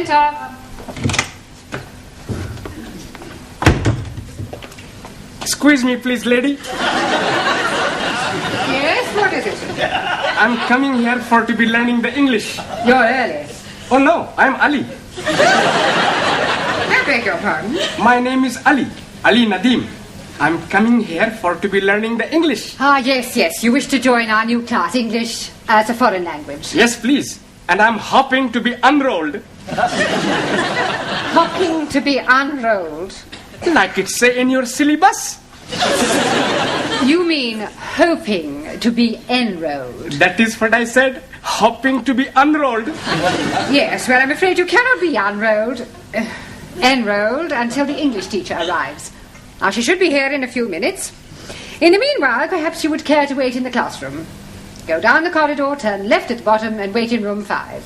Enter. Excuse me, please, lady. Yes, what is it? I'm coming here for to be learning the English. You're early. Oh, no, I'm Ali. I beg your pardon? My name is Ali Nadim. I'm coming here for to be learning the English. Ah, yes. You wish to join our new class, English as a foreign language. Yes, please. And I'm hoping to be unrolled. Hoping to be unrolled? Like it say in your syllabus. You mean hoping to be enrolled? That is what I said. Hoping to be unrolled. Yes, well, I'm afraid you cannot be enrolled until the English teacher arrives. Now, she should be here in a few minutes. In the meanwhile, perhaps you would care to wait in the classroom. Go down the corridor, turn left at the bottom, and wait in room 5.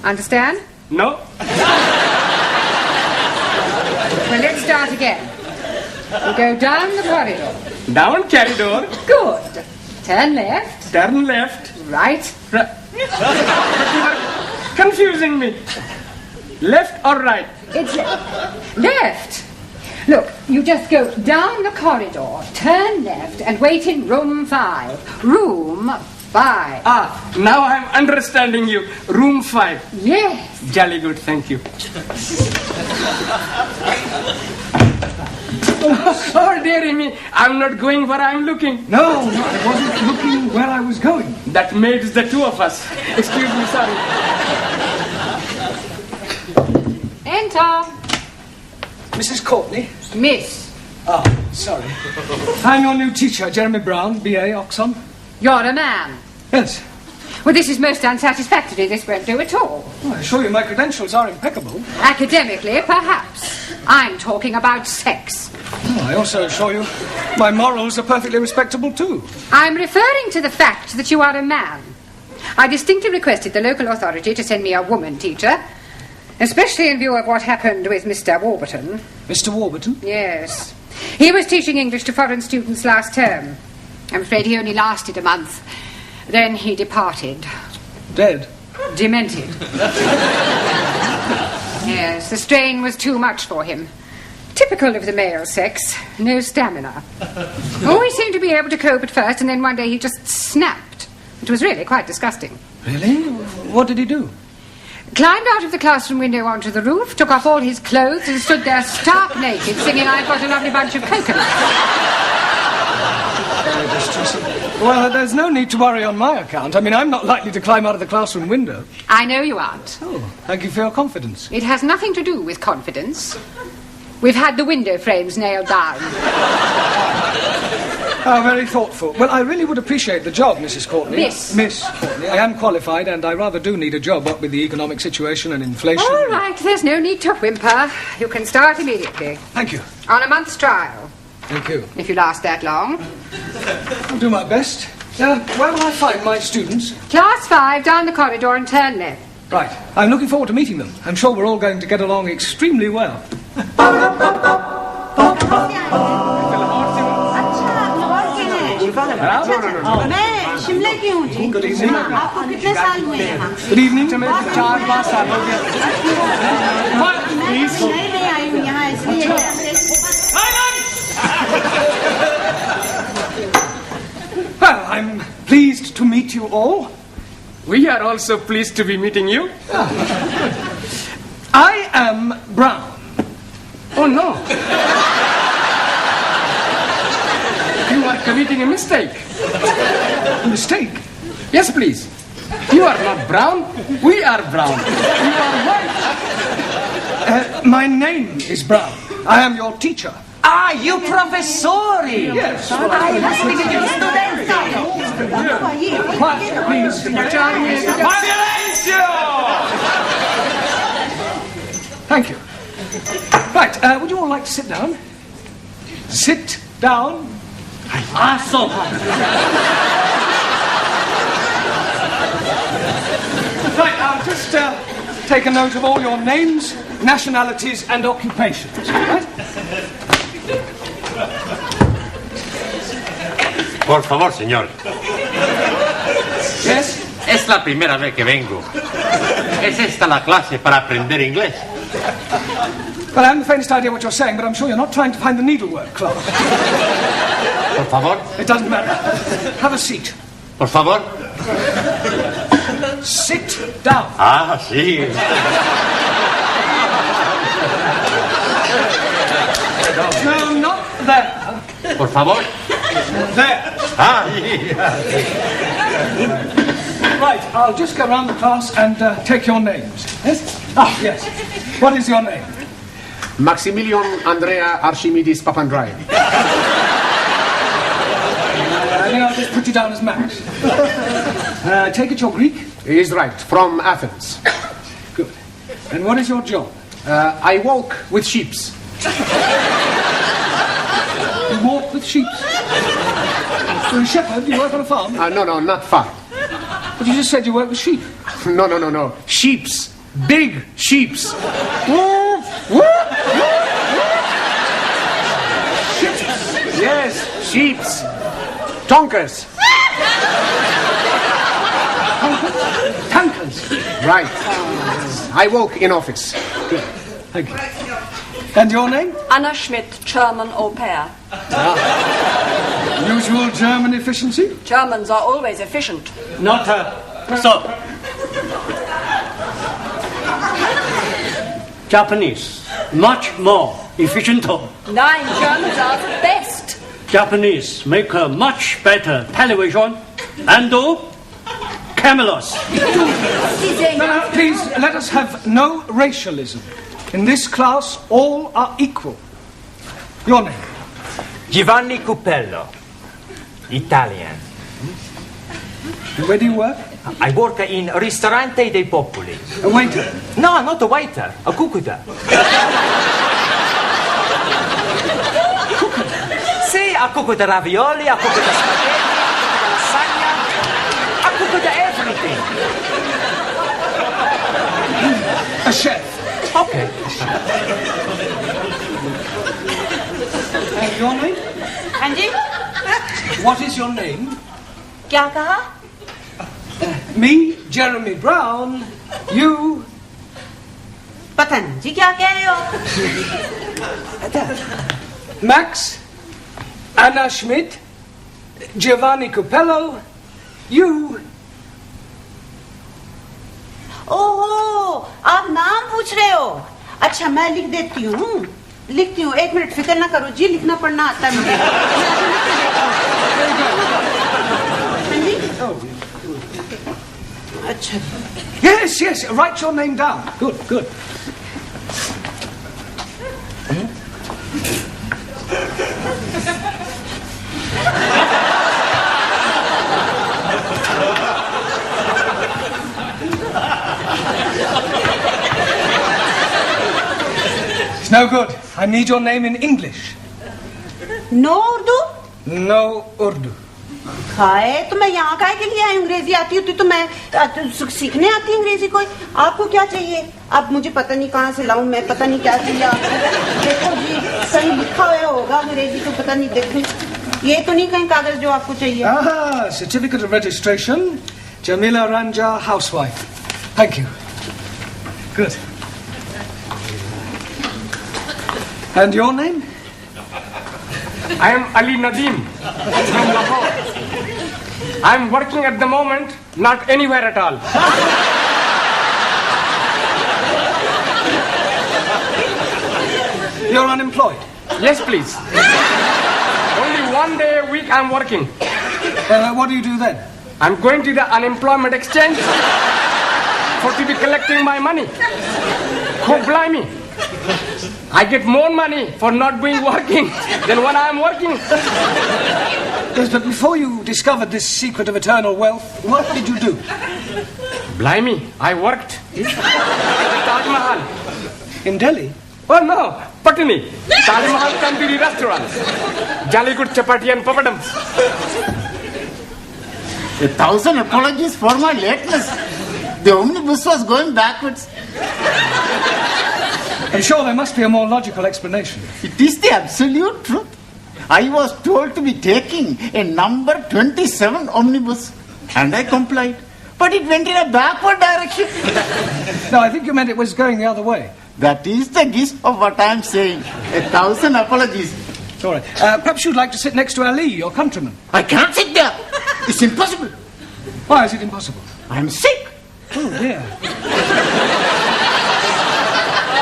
Understand? No. Well, let's start again. You go down the corridor. Down corridor. Good. Turn left. Turn left. Right. But you are confusing me. Left or right? It's left. Look, you just go down the corridor, turn left, and wait in room 5. Room 5. Ah, now I'm understanding you. Room 5. Yes. Jolly good, thank you. Oh, dearie me, I'm not going where I'm looking. No, I wasn't looking where I was going. That makes the two of us. Excuse me, sorry. Enter. Mrs. Courtney? Miss. Ah, sorry. I'm your new teacher, Jeremy Brown, B.A. Oxon. You're a man. Yes. Well, this is most unsatisfactory. This won't do at all. Well, I assure you my credentials are impeccable. Academically, perhaps. I'm talking about sex. Oh, I also assure you my morals are perfectly respectable, too. I'm referring to the fact that you are a man. I distinctly requested the local authority to send me a woman teacher, especially in view of what happened with Mr. Warburton. Mr. Warburton? Yes. He was teaching English to foreign students last term. I'm afraid he only lasted a month. Then he departed. Dead? Demented. Yes, the strain was too much for him. Typical of the male sex. No stamina. Oh, he seemed to be able to cope at first, and then one day he just snapped. It was really quite disgusting. Really? What did he do? Climbed out of the classroom window onto the roof, took off all his clothes, and stood there stark naked, singing, "I've got a lovely bunch of coconuts." Very distressing. Well, there's no need to worry on my account. I mean, I'm not likely to climb out of the classroom window. I know you aren't. Oh, thank you for your confidence. It has nothing to do with confidence. We've had the window frames nailed down. Oh, very thoughtful. Well, I really would appreciate the job, Mrs. Courtney. Miss. Miss Courtney. I am qualified, and I rather do need a job, what with the economic situation and inflation. All right, there's no need to whimper. You can start immediately. Thank you. On a month's trial. Thank you. If you last that long. I'll do my best. Where will I find my students? Class 5, down the corridor and turn left. Right. I'm looking forward to meeting them. I'm sure we're all going to get along extremely well. Good evening. Good evening. Well, I'm pleased to meet you all. We are also pleased to be meeting you. I am Brown. Oh, no. You are committing a mistake. A mistake? Yes, please. You are not brown. We are brown. You are white. My name is Brown. I am your teacher. Ah, you professori! Yes. Quiet, please. Silencio! Thank you. Right, would you all like to sit down? Sit down. Aso! Right, I'll just take a note of all your names, nationalities, and occupations. Right? Por favor, señor. Yes? Es la primera vez que vengo. ¿Es esta la clase para aprender inglés? Well, I haven't the faintest idea what you're saying, but I'm sure you're not trying to find the needlework club. Por favor. It doesn't matter. Have a seat. Por favor. Sit down. Ah, sí. No, not there. Por favor. There. Ah, Right, I'll just go around the class and take your names. Yes? Ah, yes. What is your name? Maximilian Andrea Archimedes Papandreou. I think I'll just put you down as Max. I take it you're Greek? He is right, from Athens. Good. And what is your job? I walk with sheeps. You walk with sheep. You're a shepherd? You work on a farm? No, not far. But you just said you work with sheep. No. Sheeps. Big sheeps. Yes, sheeps. Tonkers. Tankers. Right. I walk in office. Good. Thank you. And your name? Anna Schmidt, German au pair. Usual German efficiency? Germans are always efficient. Not so. Japanese, much more efficient. Nine Germans are the best. Japanese make a much better television and do cameras. No, please, let us have no racialism. In this class, all are equal. Your name? Giovanni Cupello, Italian. And where do you work? I work in Ristorante dei Popoli. A waiter. No, not a waiter, a cuccuta. Sì, a cuccuta ravioli, a cuccuta spaghetti, a cuccuta lasagna, a cuccuta everything. A chef. Okay. And your name? हाँ जी What is your name? क्या कहा Me, Jeremy Brown. You. पता नहीं जी क्या कह रहे हो Max. Anna Schmidt. Giovanni Cupello. You. ओहो आप नाम पूछ रहे हो अच्छा मैं लिख देती हूँ लिखती हूँ 1 मिनट फिक्र ना करो जी लिखना पढ़ना आता है मुझे अच्छा Yes, write your name down. Good. It's no good. I need your name in English. No Urdu No Urdu. Hi तो मैं यहाँ काहे के लिए आई अंग्रेजी आती होती तो मैं सीखने आती अंग्रेजी कोई आपको क्या चाहिए अब मुझे पता नहीं कहाँ से लाऊं मैं पता नहीं क्या चाहिए आपको देखो जी सही लिखा हुआ होगा अंग्रेजी तो पता नहीं देखो ये तो नहीं कहीं कागज जो आपको चाहिए Ah, certificate of registration. Jamila Ranja, housewife. Thank you. Good. And your name? I am Ali Nadeem from Lahore. I am working at the moment, not anywhere at all. You're unemployed. Yes, please. Only 1 day a week I am working. What do you do then? I'm going to the unemployment exchange for to be collecting my money. Oh, blimey. I get more money for not being working than when I am working. Yes, but before you discovered this secret of eternal wealth, what did you do? Blimey, I worked at the Taj Mahal. In Delhi? Oh no, Patni. Taj Mahal Tandoori restaurant. Jolly good chapati and papadums. 1,000 apologies for my lateness. The omnibus was going backwards. I'm sure there must be a more logical explanation. It is the absolute truth. I was told to be taking a number 27 omnibus and I complied. But it went in a backward direction. No, I think you meant it was going the other way. That is the gist of what I'm saying. 1,000 apologies. It's all right. Perhaps you'd like to sit next to Ali, your countryman. I can't sit there. It's impossible. Why is it impossible? I'm sick. Oh, dear.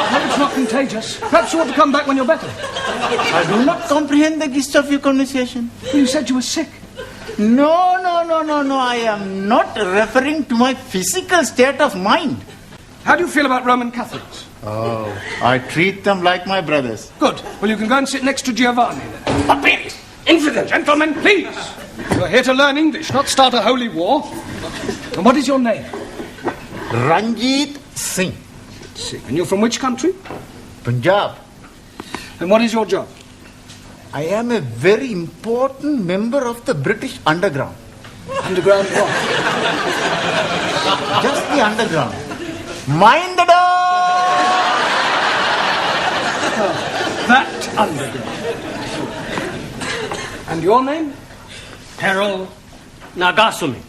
Hope it's not contagious. Perhaps you want to come back when you're better. I do not comprehend the gist of your conversation. Well, you said you were sick. No. I am not referring to my physical state of mind. How do you feel about Roman Catholics? Oh, I treat them like my brothers. Good. Well, you can go and sit next to Giovanni then. But please, infidel. Gentlemen, please. You're here to learn English, not start a holy war. And what is your name? Ranjit Singh. And you're from which country? Punjab. And what is your job? I am a very important member of the British Underground. Underground what? Just the underground. Mind the door! That underground. And your name? Harold Nagasumi.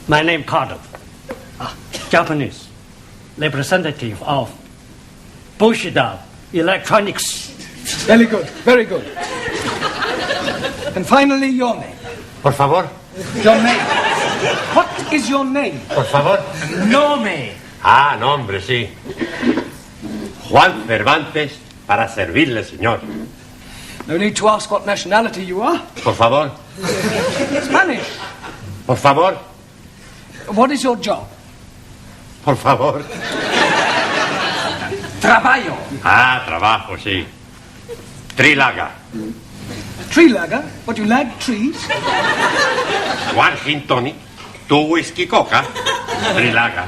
My name Carter. Japanese. Representative of Bushido Electronics. Very good, very good. And finally, your name. Por favor. Your name. What is your name? Por favor. Nome. Ah, nombre, sí. Juan Cervantes, para servirle, señor. No need to ask what nationality you are. Por favor. Spanish. Por favor. What is your job? Por favor. Trabalho. Ah, trabajo, sí. Trilaga. Tree lagger? What, you lag trees? One gin tonic, 2 whiskey coca, Trilaga.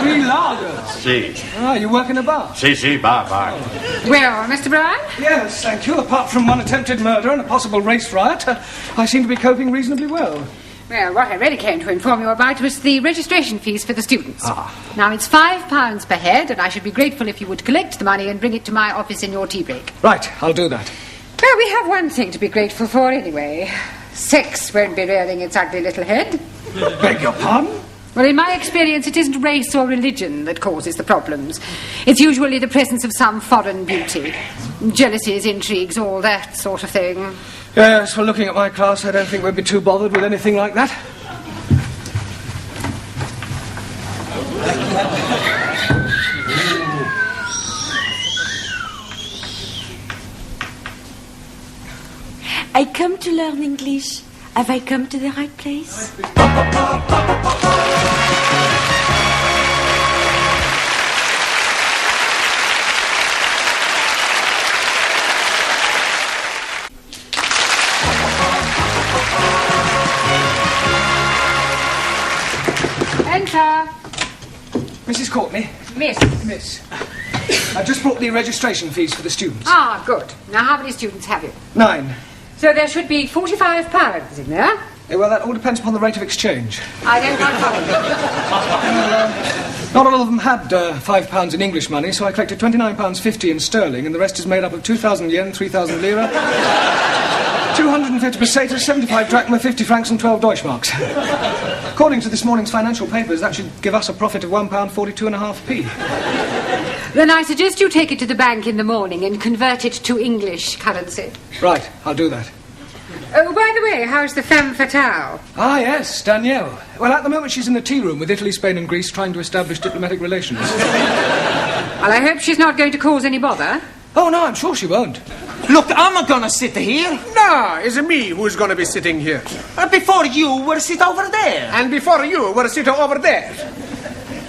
Tree lagers? Sí. Ah, you work in a bar? Sí, va. Well, Mr. Brown? Yes, thank you. Apart from one attempted murder and a possible race riot, I seem to be coping reasonably well. Well, what I really came to inform you about was the registration fees for the students. Now, it's £5 per head, and I should be grateful if you would collect the money and bring it to my office in your tea break. Right, I'll do that. Well, we have one thing to be grateful for anyway. Sex won't be rearing its ugly little head. Beg your pardon? Well, in my experience, it isn't race or religion that causes the problems. It's usually the presence of some foreign beauty. Jealousies, intrigues, all that sort of thing. Yes, well, looking at my class, I don't think we'd be too bothered with anything like that. I come to learn English. Have I come to the right place? Enter. Mrs. Courtney. Miss. I've just brought the registration fees for the students. Ah, good. Now, how many students have you? 9. So there should be £45 in there. Well, that all depends upon the rate of exchange. I don't quite follow. Not all of them had £5 in English money, so I collected £29.50 in sterling, and the rest is made up of 2,000 yen, 3,000 lira, 250 pesetas, 75 drachma, 50 francs, and 12 Deutschmarks. According to this morning's financial papers, that should give us a profit of £1.42.5p. Then I suggest you take it to the bank in the morning and convert it to English currency. Right, I'll do that. Oh, by the way, how's the femme fatale? Ah, yes, Danielle. Well, at the moment she's in the tea room with Italy, Spain and Greece trying to establish diplomatic relations. Well, I hope she's not going to cause any bother. Oh, no, I'm sure she won't. Look, I'm not gonna sit here. No, it's me who's going to be sitting here. Before you were sit over there. And before you were sitting over there.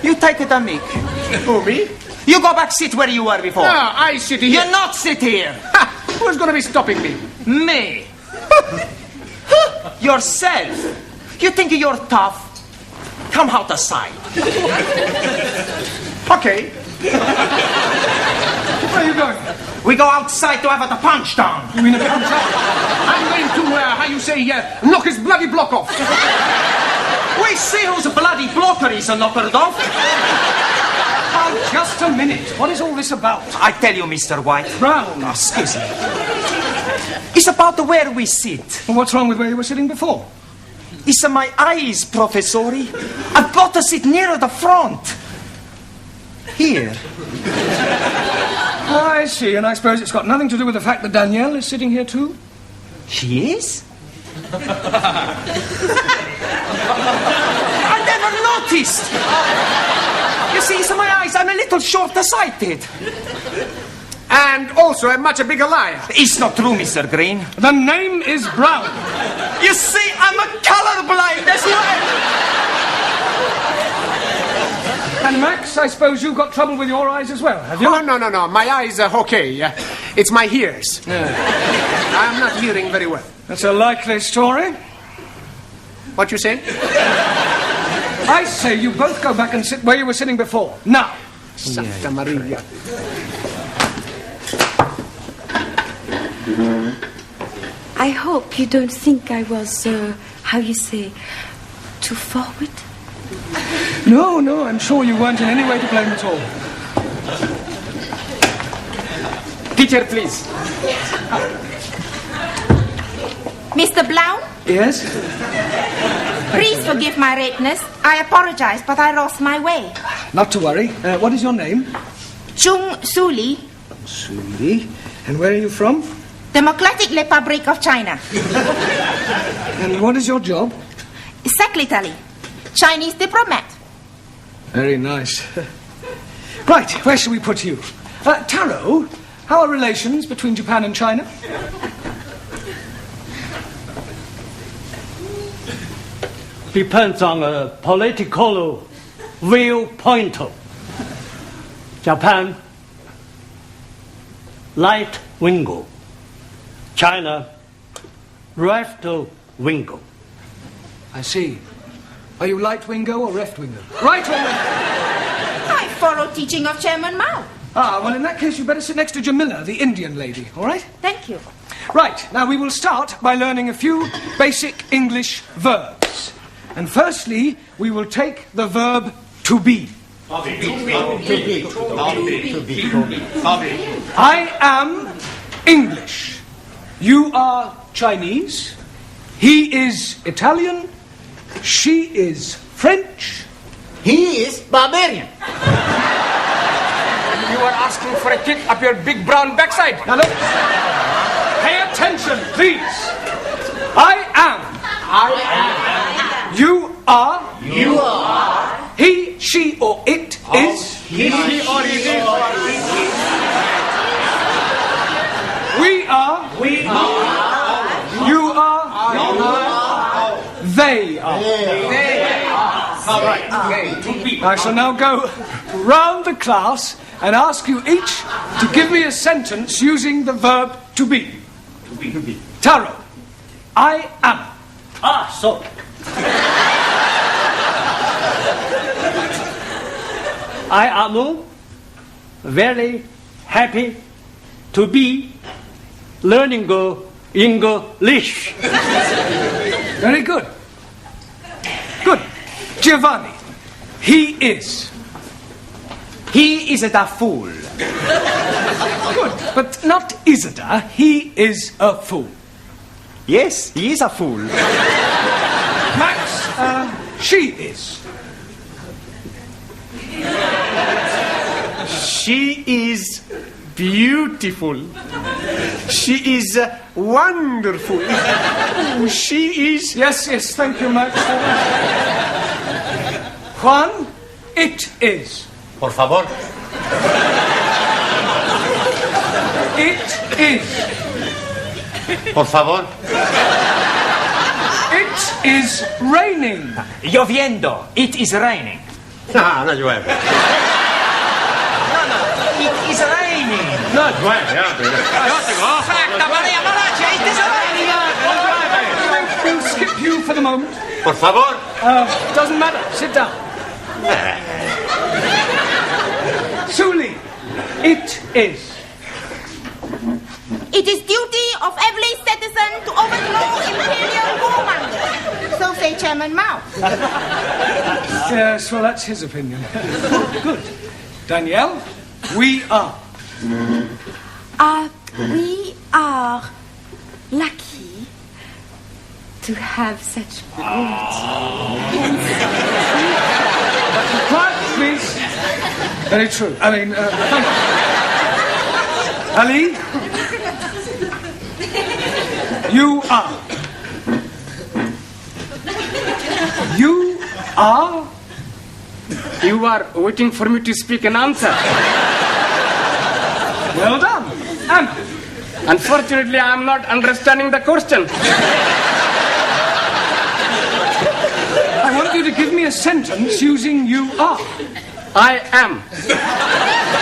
You take it on me. Who, me? You go back sit where you were before. No, I sit here. You not sit here. Ha! Who's going to be stopping me? Me. Yourself. You think you're tough? Come out the side. Okay. Where are you going? We go outside to have a punch down. You mean a punch up? I'm going to, how you say, knock his bloody block off. We see whose bloody blocker is knockered off. Oh, just a minute. What is all this about? I tell you, Mr. White. Brown. Excuse me. It's about where we sit. Well, what's wrong with where you were sitting before? It's my eyes, Professori. I've got to sit nearer the front. Here. I see, and I suppose it's got nothing to do with the fact that Danielle is sitting here too? She is? I never noticed. You see, it's my eyes. I'm a little short-sighted. And also a much bigger liar. It's not true, Mr. Green. The name is Brown. You see, I'm a colorblind as well. And Max, I suppose you've got trouble with your eyes as well, have you? Oh, no. My eyes are okay. It's my ears. I'm not hearing very well. That's a likely story. What you say? I say you both go back and sit where you were sitting before. Now. Santa Maria. I hope you don't think I was, how you say, too forward. No, I'm sure you weren't in any way to blame at all. Teacher, please. Mr. Blount, Yes? please forgive my lateness. I apologize, but I lost my way. Not to worry. What is your name? Chung Suli, Suli. And where are you from? Democratic Republic of China. And what is your job? Secretary, Chinese diplomat. Very nice. Right, where shall we put you? Taro, how are relations between Japan and China? Depends on a political viewpoint. Japan, right wing. China, left wing. I see. Are you right-wingo or left-wingo? Right or left? I follow teaching of Chairman Mao. Well, in that case, you better sit next to Jamila, the Indian lady, all right? Thank you. Right, now we will start by learning a few basic English verbs. And firstly, we will take the verb to be. I am English. You are Chinese. He is Italian. She is French. He is barbarian. You are asking for a kick up your big brown backside. Now look, pay attention, please. I am. You are. You are. He, she, or it is. He or it is. We are. We are. You are. They are. I shall now go round the class and ask you each to give me a sentence using the verb to be. To be. Taro, I am. So. I am very happy to be learning English. Very good. Good. Giovanni, he is. He is a fool. Good, but not Isidore. He is a fool. Yes, he is a fool. Max, she is. She is beautiful. She is wonderful. She is... Yes, thank you, Max. Juan, it is. Por favor. It is. Por favor. It is raining. Lloviendo. It is raining. No llueve. It is raining. No llueve, hombre. Santa Maria Malache, it is raining. We'll skip you for the moment. Por favor. Doesn't matter. Sit down. Suli, it is. It is duty of every citizen to overthrow imperial warmongers. So say Chairman Mao. Yes, well, that's his opinion. Good. Danielle, we are. We are lucky to have such great... Quiet, please. Very true. I mean, thank you. Ali, you are. You are. You are waiting for me to speak an answer. Well done. And Unfortunately, I am not understanding the question. I want you to give me a sentence using you are. I am.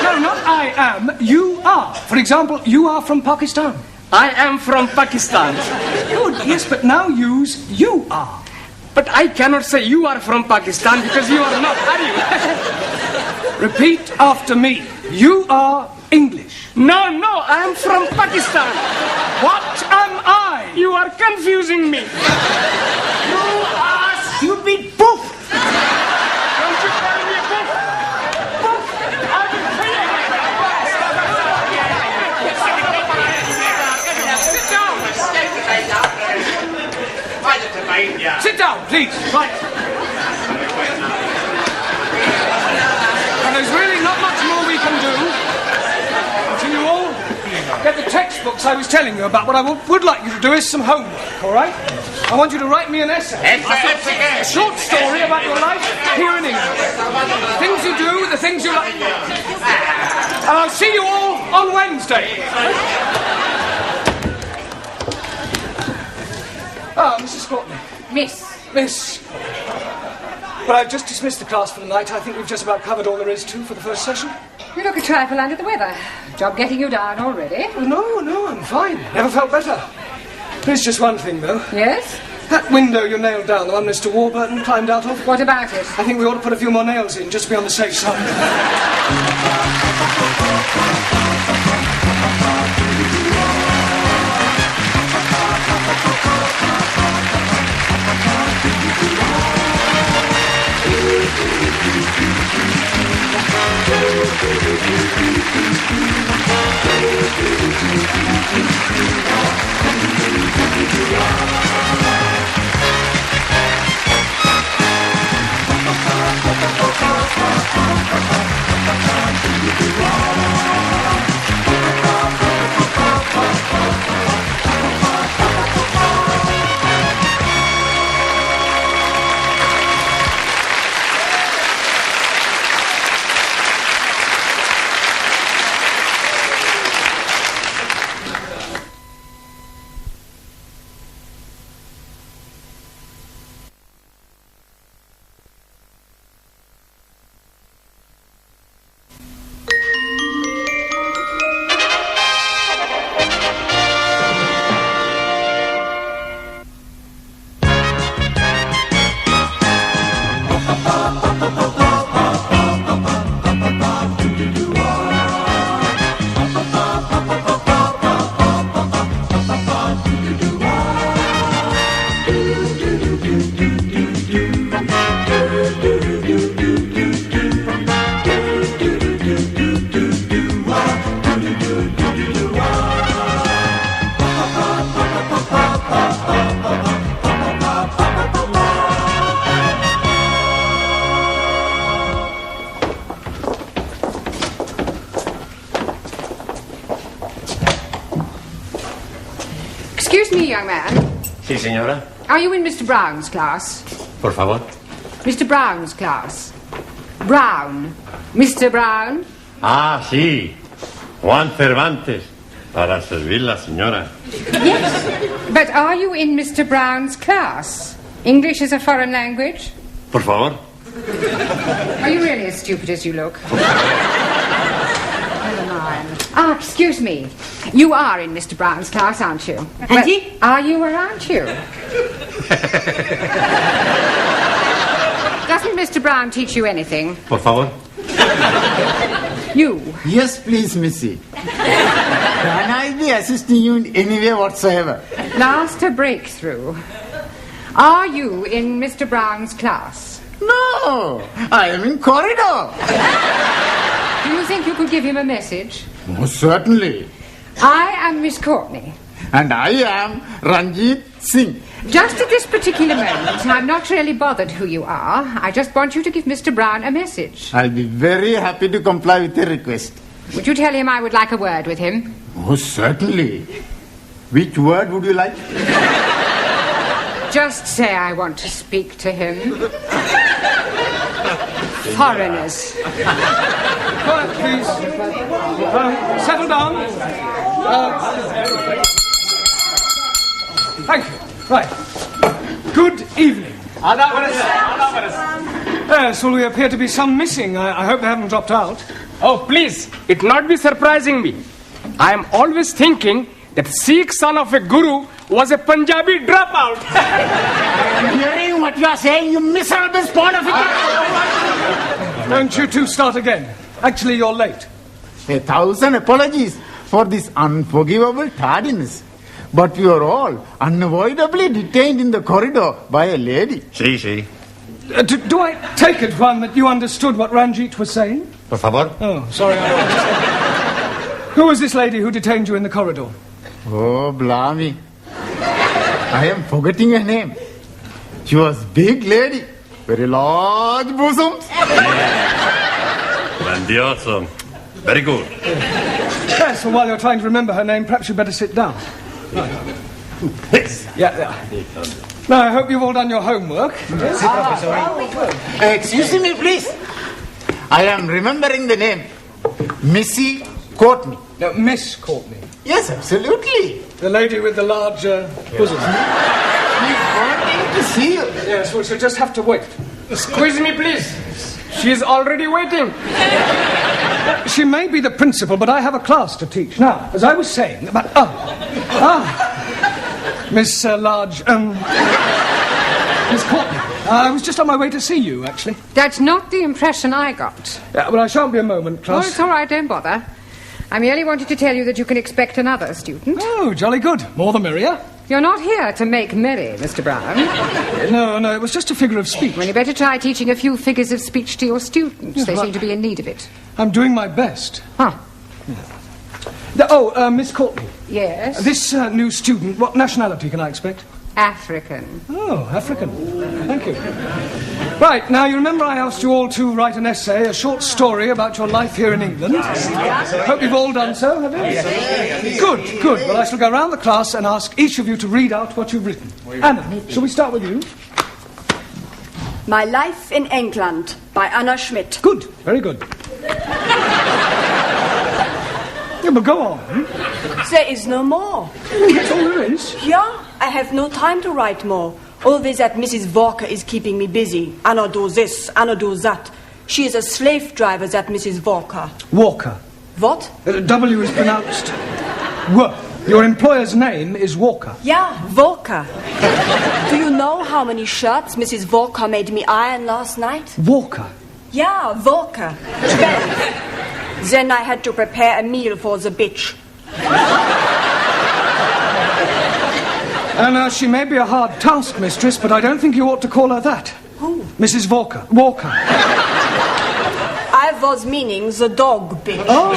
No, not I am. You are. For example, you are from Pakistan. I am from Pakistan. Good. Yes, but now use you are. But I cannot say you are from Pakistan because you are not, are you? Repeat after me. You are English. No, I am from Pakistan. What am I? You are confusing me. You are stupid poof. Don't you call me a poof? Poof. I will kill you. Sit down, please. Right. And there's really not much more we can do until you all get the textbooks I was telling you about. What I would like you to do is some homework, all right? I want you to write me an essay. A short story about your life here in England. The things you do, the things you like. And I'll see you all on Wednesday. Ah, Mrs. Courtney. Miss. Well, I've just dismissed the class for the night. I think we've just about covered all there is to for the first session. You look a trifle under the weather. Job getting you down already? Oh, no, I'm fine. Never felt better. There's just one thing, though. Yes? That window you nailed down, the one Mr. Warburton climbed out of. What about it? I think we ought to put a few more nails in, just to be on the safe side. Excuse me, young man. Sí, señora. Are you in Mr. Brown's class? Por favor. Mr. Brown's class. Brown. Mr. Brown? Ah, sí. Juan Cervantes. Para servir la señora. Yes. But are you in Mr. Brown's class? English is a foreign language? Por favor. Are you really as stupid as you look? Never mind. Ah, excuse me. You are in Mr. Brown's class, aren't you? Auntie? Are you or aren't you? Doesn't Mr. Brown teach you anything? Por favor. You. Yes, please, Missy. Can I be assisting you in any way whatsoever? Last a breakthrough. Are you in Mr. Brown's class? No, I am in corridor. Do you think you could give him a message? Most certainly. I am Miss Courtney. And I am Ranjit Singh. Just at this particular moment, I'm not really bothered who you are. I just want you to give Mr. Brown a message. I'll be very happy to comply with your request. Would you tell him I would like a word with him? Oh, certainly. Which word would you like? Just say I want to speak to him. Foreigners. Quiet, please. Settle down. Thank you. Right. Good evening. Yes, well, we appear to be some missing. I hope they haven't dropped out. Oh, please, it not be surprising me. I am always thinking that Sikh son of a guru was a Punjabi dropout. I'm hearing what you are saying, you miserable spawn of it. Don't you two start again. Actually, you're late. 1,000 apologies for this unforgivable tardiness. But we are all unavoidably detained in the corridor by a lady. Sí. Do I take it, Juan, that you understood what Ranjit was saying? Por favor. Oh, sorry. Who was this lady who detained you in the corridor? Oh, blimey. I am forgetting her name. She was big lady. Very large bosoms. Grandioso. Very good. Yes, well, while you're trying to remember her name, perhaps you'd better sit down. Yeah. Now, I hope you've all done your homework. Excuse me, please. I am remembering the name. Missy Courtney. No, Miss Courtney. Yes, absolutely. The lady with the large bosom. She's wanting to see you. Yes, well, she'll just have to wait. Squeeze me, please. She's already waiting. She may be the principal, but I have a class to teach. Now, as I was saying about... Miss Miss Courtney. I was just on my way to see you, actually. That's not the impression I got. Yeah, but I shan't be a moment, class. Oh, it's all right, don't bother. I merely wanted to tell you that you can expect another student. Oh, jolly good. More the merrier. You're not here to make merry, Mr. Brown. No, it was just a figure of speech. Well, you better try teaching a few figures of speech to your students. Yes, they right. seem to be in need of it. I'm doing my best. Huh. Miss Courtney. Yes? This new student, what nationality can I expect? African. Oh, African. Thank you. Right, now you remember I asked you all to write an essay, a short story about your life here in England? Hope you've all done so, have you? Yes. Good. Well, I shall go round the class and ask each of you to read out what you've written. Anna, shall we start with you? My Life in England by Anna Schmidt. Good, very good. Yeah, but go on. There is no more. That's all there is. Yeah, I have no time to write more. Always that Mrs. Walker is keeping me busy. Anna do this, Anna do that. She is a slave driver, that Mrs. Walker. Walker. What? W is pronounced W. Your employer's name is Walker. Yeah, Walker. Do you know how many shirts Mrs. Walker made me iron last night? Walker? Yeah, Walker. 12. Then I had to prepare a meal for the bitch. Anna, she may be a hard taskmistress, but I don't think you ought to call her that. Who? Mrs. Walker. Walker. I was meaning the dog bitch. Oh.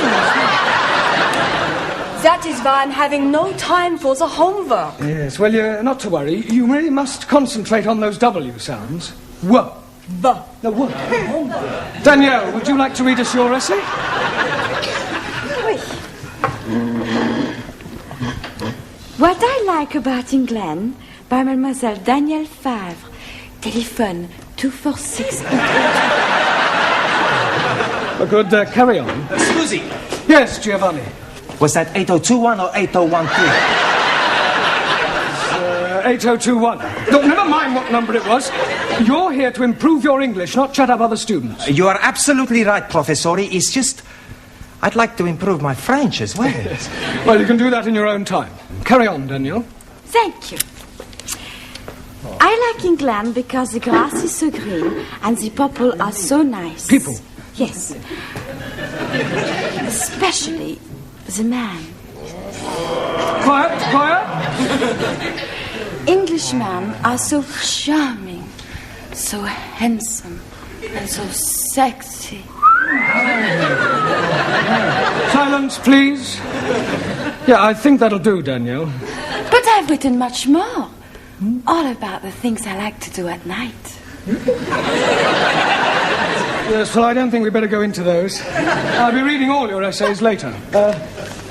That is why I'm having no time for the homework. Yes, well, you're not to worry. You really must concentrate on those W sounds. W. B. No, W. Danielle, would you like to read us your essay? What I Like About England by Mademoiselle Danielle Favre. Telephone 246. Good, carry on. Scusi, Yes, Giovanni. was that 8021 or 8013? 8021. Look, never mind what number it was. You're here to improve your English, not chat up other students. You are absolutely right, Professori. It's just... I'd like to improve my French as well. Well, you can do that in your own time. Carry on, Daniel. Thank you. I like England because the grass is so green and the people are so nice. People? Yes. Especially the man. Quiet. Englishmen are so charming, so handsome, and so sexy. Silence, please. Yeah, I think that'll do, Danielle. But I've written much more. All about the things I like to do at night. Yes, well, I don't think we better go into those. I'll be reading all your essays later.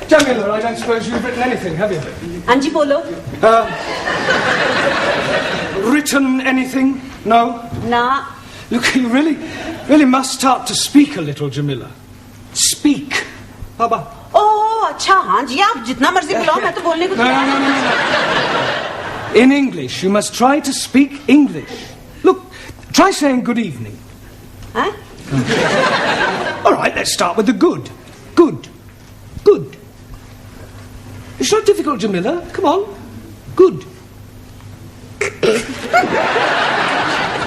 Jamila, I don't suppose you've written anything, have you? Anji bolo. Written anything? No? Na. Look, you really must start to speak a little, Jamila. Speak. How about... Oh, अच्छा हाँ जी आप जितना मर्जी बुलाओ मैं तो बोलने को No. In English, you must try to speak English. Look, try saying good evening. Huh? All right, let's start with the good. Good. Good. It's not difficult, Jamila. Come on. Good.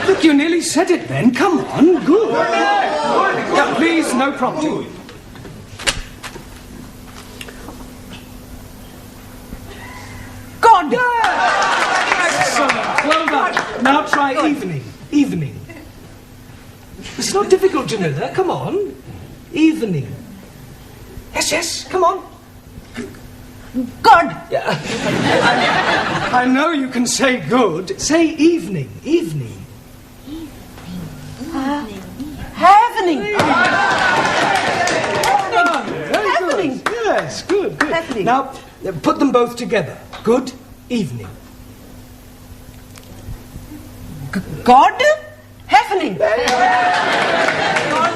Look, you nearly said it then. Come on. Good. Yeah, please, no prompting. God. Excellent. Well done. Now try evening. Evening. It's not difficult, Jamila. Come on. Evening. Yes. Come on. God. Yeah. I know you can say good. Say evening. Evening. Happening. Happening. Yes, good. Happening. Now, put them both together. Good evening. God. Happening. God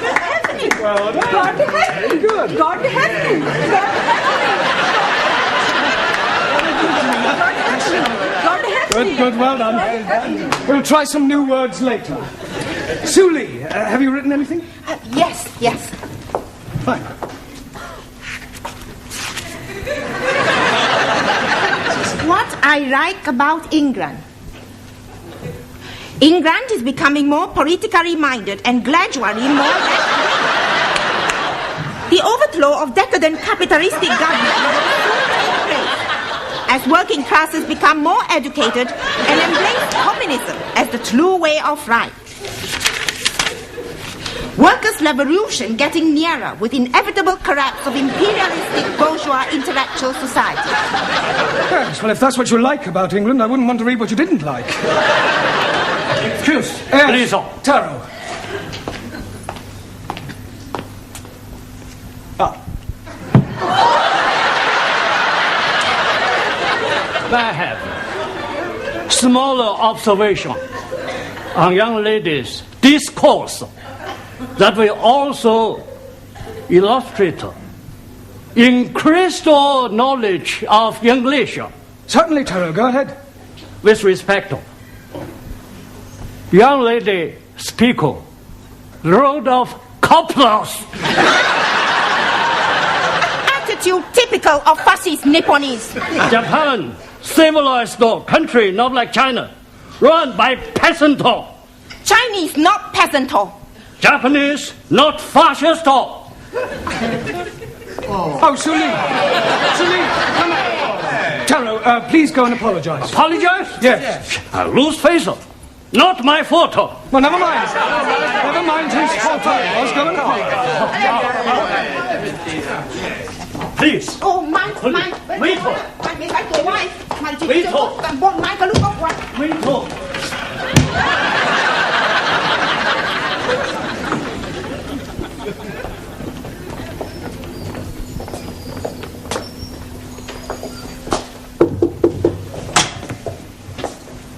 happening. Well done. God happening. Good. God happening. God happening. Good, well done. We'll try some new words later. Suli, have you written anything? Yes. Fine. What I like about England. England is becoming more politically minded and gradually more... The overthrow of decadent capitalistic government as working classes become more educated and embrace communism as the true way of life. Workers' revolution getting nearer with inevitable collapse of imperialistic bourgeois intellectual society. Yes, well, if that's what you like about England, I wouldn't want to read what you didn't like. Excuse, please. Taro. I have smaller observation on young ladies' discourse that will also illustrate increased knowledge of English. Certainly, Taro, go ahead. With respect, young lady speaker wrote of couplers. Attitude typical of fascist Nipponese. Japan, civilized country, not like China, run by peasant. Chinese, not peasant. Japanese, not fascist. Oh, Suli, come on. Taro, please go and apologize. Apologize? Yes. I lose face. Not my fault. Well, never mind. Never mind whose fault it was. Go and apologize. Please. Oh, my. Wait.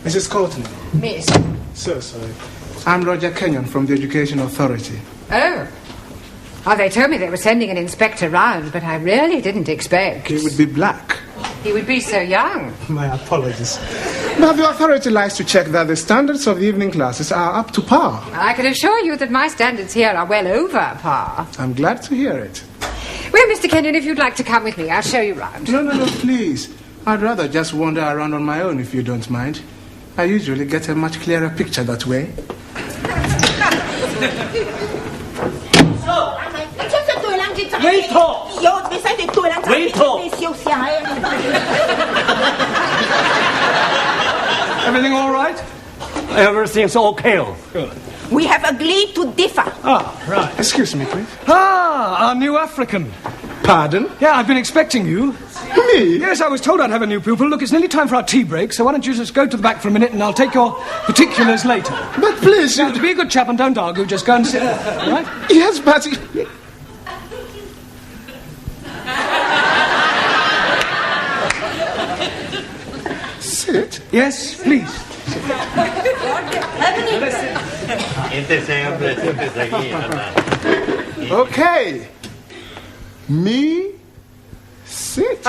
Mrs. Courtney. Miss. So sorry. I'm Roger Kenyon from the Education Authority. Oh. Oh, they told me they were sending an inspector round, but I really didn't expect. He would be black. He would be so young. My apologies. Now, the authority likes to check that the standards of the evening classes are up to par. I can assure you that my standards here are well over par. I'm glad to hear it. Well, Mr. Kenyon, if you'd like to come with me, I'll show you round. No, please. I'd rather just wander around on my own, if you don't mind. I usually get a much clearer picture that way. Everything all right? Everything's okay. Good. We have agreed to differ. Ah, right. Excuse me, please. Ah, our new African. Pardon? Yeah, I've been expecting you. Me? Yes, I was told I'd have a new pupil. Look, it's nearly time for our tea break, so why don't you just go to the back for a minute and I'll take your particulars later. But please... Now, to be a good chap and don't argue, just go and sit there, all right? Yes, but... Sit? Yes, please. Okay. Me, sit.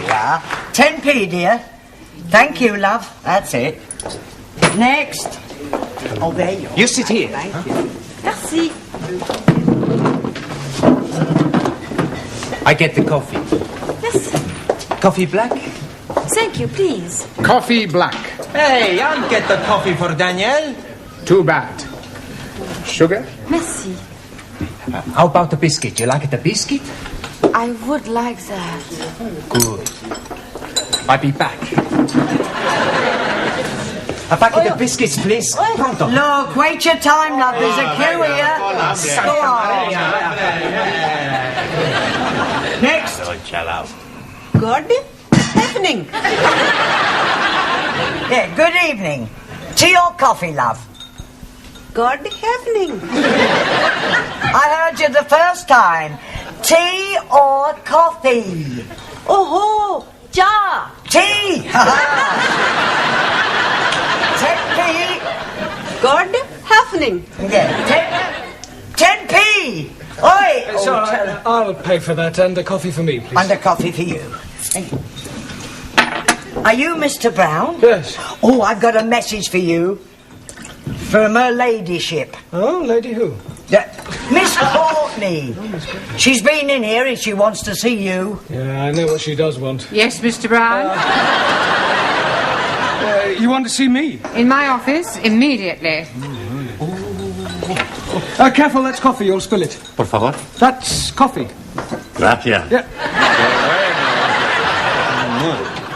Yeah. 10p, dear. Thank you, love. That's it. Next. Oh, there you are. You sit here. Thank you. Merci. I get the coffee. Merci. Coffee black? Thank you, please. Coffee black. Hey, I'll get the coffee for Danielle. Too bad. Sugar? Merci. How about the biscuit? You like the biscuit? I would like that. Good. I'll be back. A packet of biscuits, please. Pronto. Look, wait your time, love. There's a queue here. Go on. Next. Good evening. Yeah, good evening. Tea or coffee, love? Good evening. I heard you the first time. Tea or coffee? Oh, ja. Tea. 10p. Good evening. Yeah, 10p. Oi. It's all right. I'll pay for that and a coffee for me, please. And a coffee for you. Are you Mr. Brown? Yes. Oh, I've got a message for you. From her ladyship. Oh, lady who? Miss Courtney. She's been in here and she wants to see you. Yeah, I know what she does want. Yes, Mr. Brown? You want to see me? In my office, immediately. Careful, that's coffee. You'll spill it. Por favor. That's coffee. Gracias. Yeah.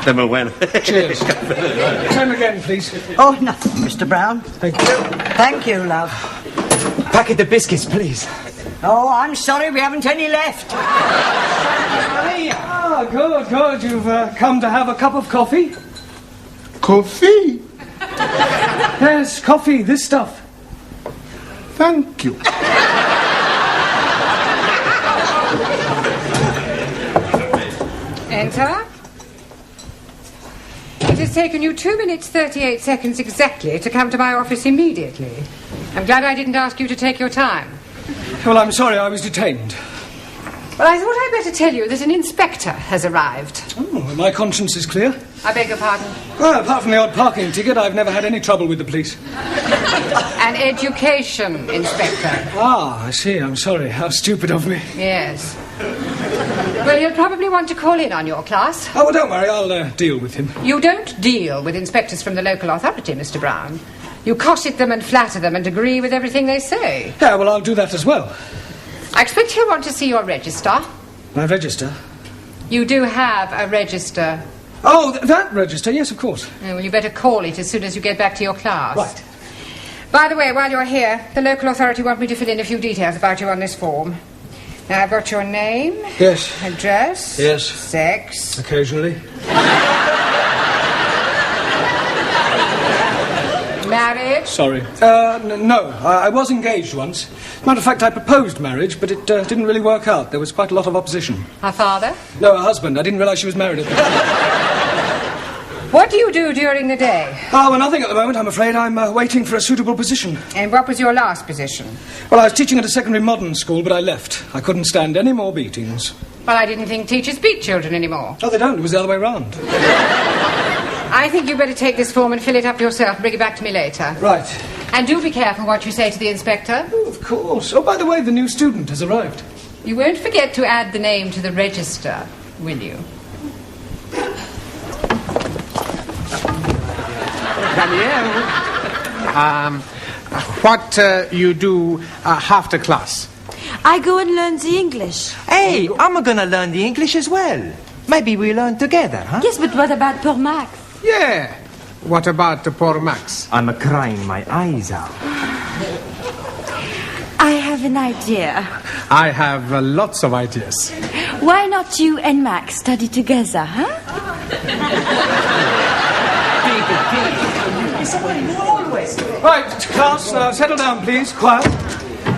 De muy bueno. Cheers. Same again, please. Oh, nothing, Mr. Brown. Thank you. Thank you, love. Packet of biscuits, please. Oh, I'm sorry, we haven't any left. Ah, good. You've come to have a cup of coffee? Coffee? Yes, coffee, this stuff. Thank you. Enter. It has taken you 2 minutes 38 seconds exactly to come to my office immediately. I'm glad I didn't ask you to take your time. Well, I'm sorry, I was detained. Well, I thought I'd better tell you that an inspector has arrived. Oh, my conscience is clear. I beg your pardon? Well, apart from the odd parking ticket, I've never had any trouble with the police. An education inspector. Ah, I see. I'm sorry. How stupid of me. Yes. Well, he'll probably want to call in on your class. Oh, well, don't worry. I'll deal with him. You don't deal with inspectors from the local authority, Mr. Brown. You cosset them and flatter them and agree with everything they say. Yeah, well, I'll do that as well. I expect he'll want to see your register. My register? You do have a register. Oh, that register? Yes, of course. Well, you better call it as soon as you get back to your class. Right. By the way, while you're here, the local authority want me to fill in a few details about you on this form. Now, I've got your name. Yes. Address. Yes. Sex. Occasionally. Marriage. Sorry. No. I was engaged once. Matter of fact, I proposed marriage, but it didn't really work out. There was quite a lot of opposition. Her father? No, her husband. I didn't realise she was married. What do you do during the day? Oh, well, nothing at the moment, I'm afraid. I'm waiting for a suitable position. And what was your last position? Well, I was teaching at a secondary modern school, but I left. I couldn't stand any more beatings. Well, I didn't think teachers beat children anymore. Oh, they don't. It was the other way round. I think you better take this form and fill it up yourself and bring it back to me later. Right. And do be careful what you say to the inspector. Oh, of course. Oh, by the way, the new student has arrived. You won't forget to add the name to the register, will you? Danielle, what you do after class? I go and learn the English. Hey, I'm gonna learn the English as well. Maybe we learn together, huh? Yes, but what about poor Max? Yeah. What about the poor Max? I'm crying my eyes out. I have an idea. I have lots of ideas. Why not you and Max study together, huh? Right, class, settle down, please. Quiet.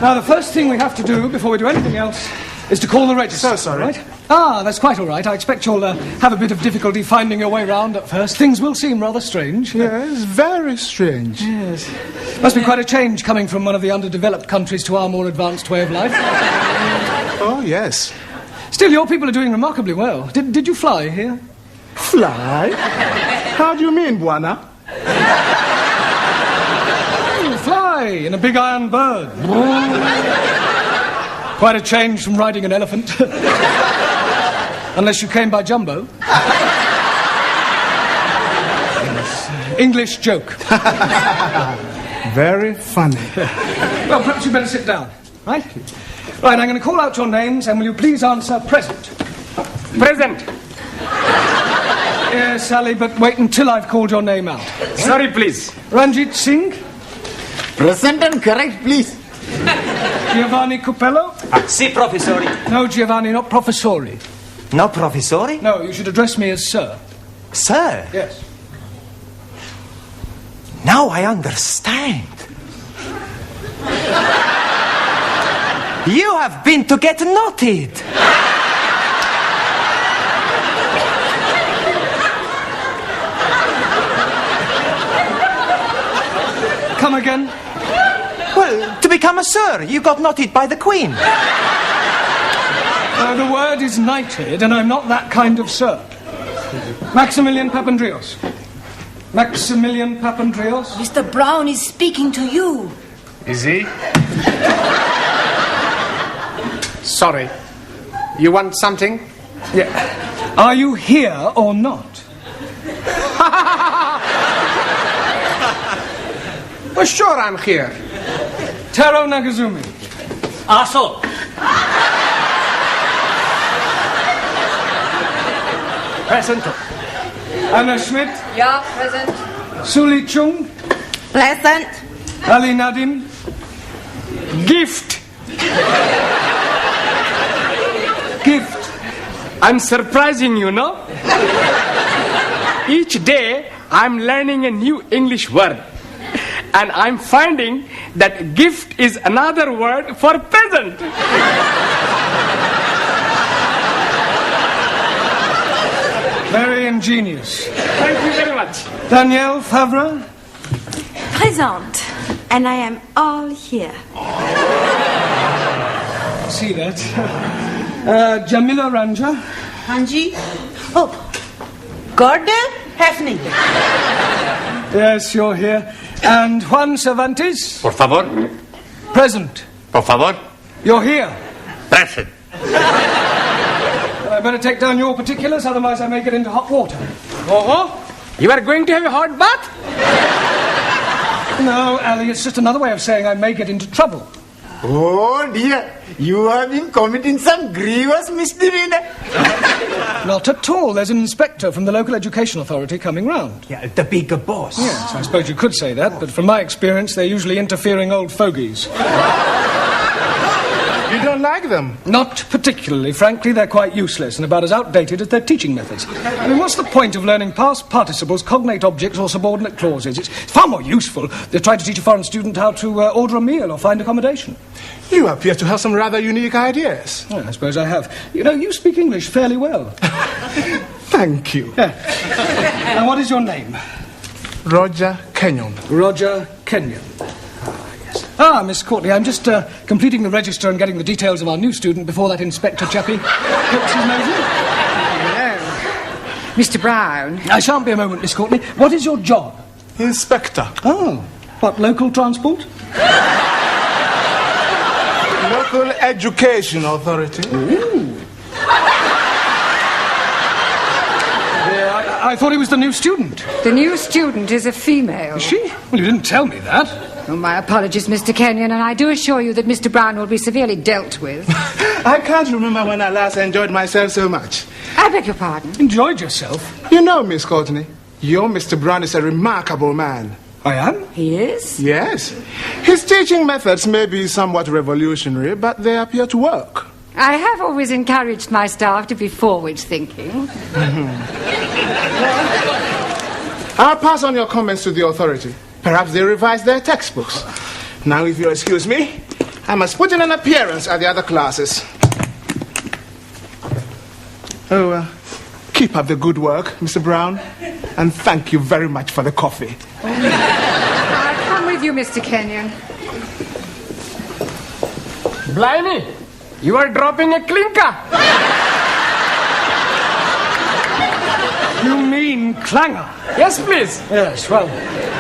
Now, the first thing we have to do before we do anything else is to call the register. So sorry. Right? Ah, that's quite all right. I expect you'll have a bit of difficulty finding your way round at first. Things will seem rather strange. Yes, very strange. Yes. Must be quite a change coming from one of the underdeveloped countries to our more advanced way of life. Oh, yes. Still, your people are doing remarkably well. Did you fly here? Fly? How do you mean, Buana? Fly in a big iron bird. Quite a change from riding an elephant. Unless you came by jumbo. Yes. English joke. Very funny. Well, perhaps you better sit down, right? Right, I'm going to call out your names, and will you please answer present? Present. Yes, Sally, but wait until I've called your name out. Sorry, please. Ranjit Singh? Present and correct, please. Giovanni Cupello? Si, professori. No, Giovanni, not professori. No, professori? No, you should address me as sir. Sir? Yes. Now I understand. You have been to get knotted. Come again? Well, to become a sir, you got knotted by the Queen. The word is knighted, and I'm not that kind of sir. Maximilian Papandreous. Maximilian Papandreous? Mr. Brown is speaking to you. Is he? Sorry. You want something? Yeah. Are you here or not? Well, sure I'm here. Taro Nagazumi. Aso. Present. Anna Schmidt. Yeah, present. Suli Chung. Pleasant. Ali Nadim. Gift. Gift. I'm surprising you, no? Each day, I'm learning a new English word. And I'm finding that gift is another word for present. Very ingenious. Thank you very much. Danielle Favre. Present. And I am all here. See that. Jamila Ranja. Hanji. Oh, Gordon Heffney. Yes, you're here. And Juan Cervantes. Por favor. Present. Por favor. You're here. Present. I better take down your particulars, otherwise I may get into hot water. Oh, you are going to have a hot bath? No, Ali, it's just another way of saying I may get into trouble. Oh dear, you have been committing some grievous misdemeanor. Not at all. There's an inspector from the local education authority coming round. Yeah, the bigger boss. Yes, I suppose you could say that, but from my experience, they're usually interfering old fogies. You don't like them? Not particularly. Frankly, they're quite useless and about as outdated as their teaching methods. I mean, what's the point of learning past participles, cognate objects, or subordinate clauses? It's far more useful than trying to teach a foreign student how to order a meal or find accommodation. You appear to have some rather unique ideas. Well, I suppose I have. You know, you speak English fairly well. Thank you. Yeah. Now, what is your name? Roger Kenyon. Roger Kenyon. Miss Courtney, I'm just completing the register and getting the details of our new student before that inspector chappie pokes his nose in. Mr. Brown. I shan't be a moment, Miss Courtney. What is your job? Inspector. Oh, what, local transport? Local Education Authority. Ooh. Yeah, I thought he was the new student. The new student is a female. Is she? Well, you didn't tell me that. Oh, my apologies, Mr. Kenyon, and I do assure you that Mr. Brown will be severely dealt with. I can't remember when I last enjoyed myself so much. I beg your pardon? Enjoyed yourself? You know, Miss Courtney, your Mr. Brown is a remarkable man. I am? He is? Yes. His teaching methods may be somewhat revolutionary, but they appear to work. I have always encouraged my staff to be forward-thinking. I'll pass on your comments to the authority. Perhaps they revise their textbooks. Now, if you'll excuse me, I must put in an appearance at the other classes. Keep up the good work, Mr. Brown, and thank you very much for the coffee. I'll come with you, Mr. Kenyon. Blimey, you are dropping a clinker. You mean clanger? Yes, please. Yes, well.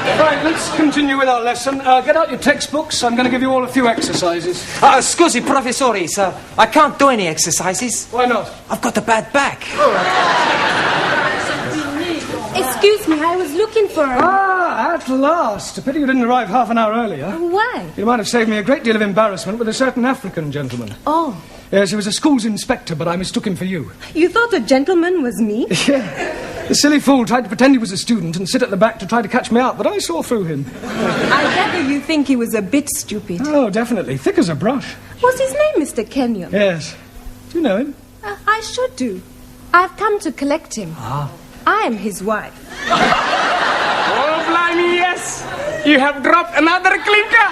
Right, let's continue with our lesson. Get out your textbooks. I'm going to give you all a few exercises. Scusi, professore, sir. I can't do any exercises. Why not? I've got a bad back. Excuse me, I was looking for him. Ah, at last. A pity you didn't arrive half an hour earlier. Why? You might have saved me a great deal of embarrassment with a certain African gentleman. Oh. Yes, he was a school's inspector, but I mistook him for you. You thought the gentleman was me? Yeah. The silly fool tried to pretend he was a student and sit at the back to try to catch me out, but I saw through him. I gather you think he was a bit stupid. Oh, definitely. Thick as a brush. What's his name, Mr. Kenyon? Yes. Do you know him? I should do. I've come to collect him. Ah. I am his wife. Oh, blimey, yes. You have dropped another clinker.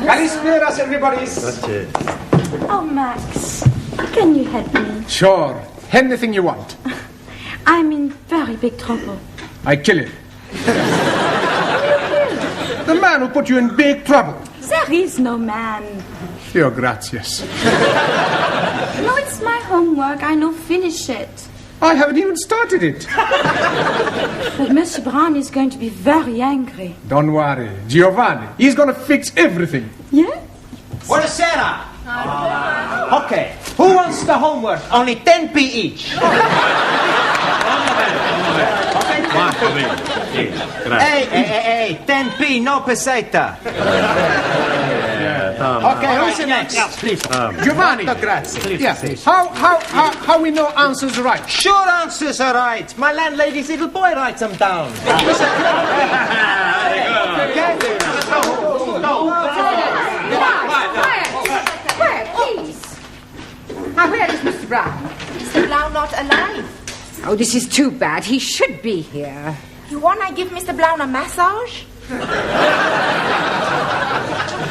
Kalispieras, everybody. Oh, Max, can you help me? Sure. Anything you want. I'm in very big trouble. I kill him. The man who put you in big trouble. There is no man. Your gracias. No, it's my homework. I know finish it. I haven't even started it. But Monsieur Brown is going to be very angry. Don't worry. Giovanni, he's going to fix everything. Yeah? Buonasera. Okay, who wants the homework? Only 10p each. Hey, 10p, no peseta. Okay, who's the next? Please. Giovanni. Grazie. Yes. How we know answers right? Sure answers are right. My landlady's little boy writes them down. Quiet, please. Now, where is Mr. Brown? Mr. Brown not alive. Oh, this is too bad. He should be here. You want I give Mr. Brown a massage?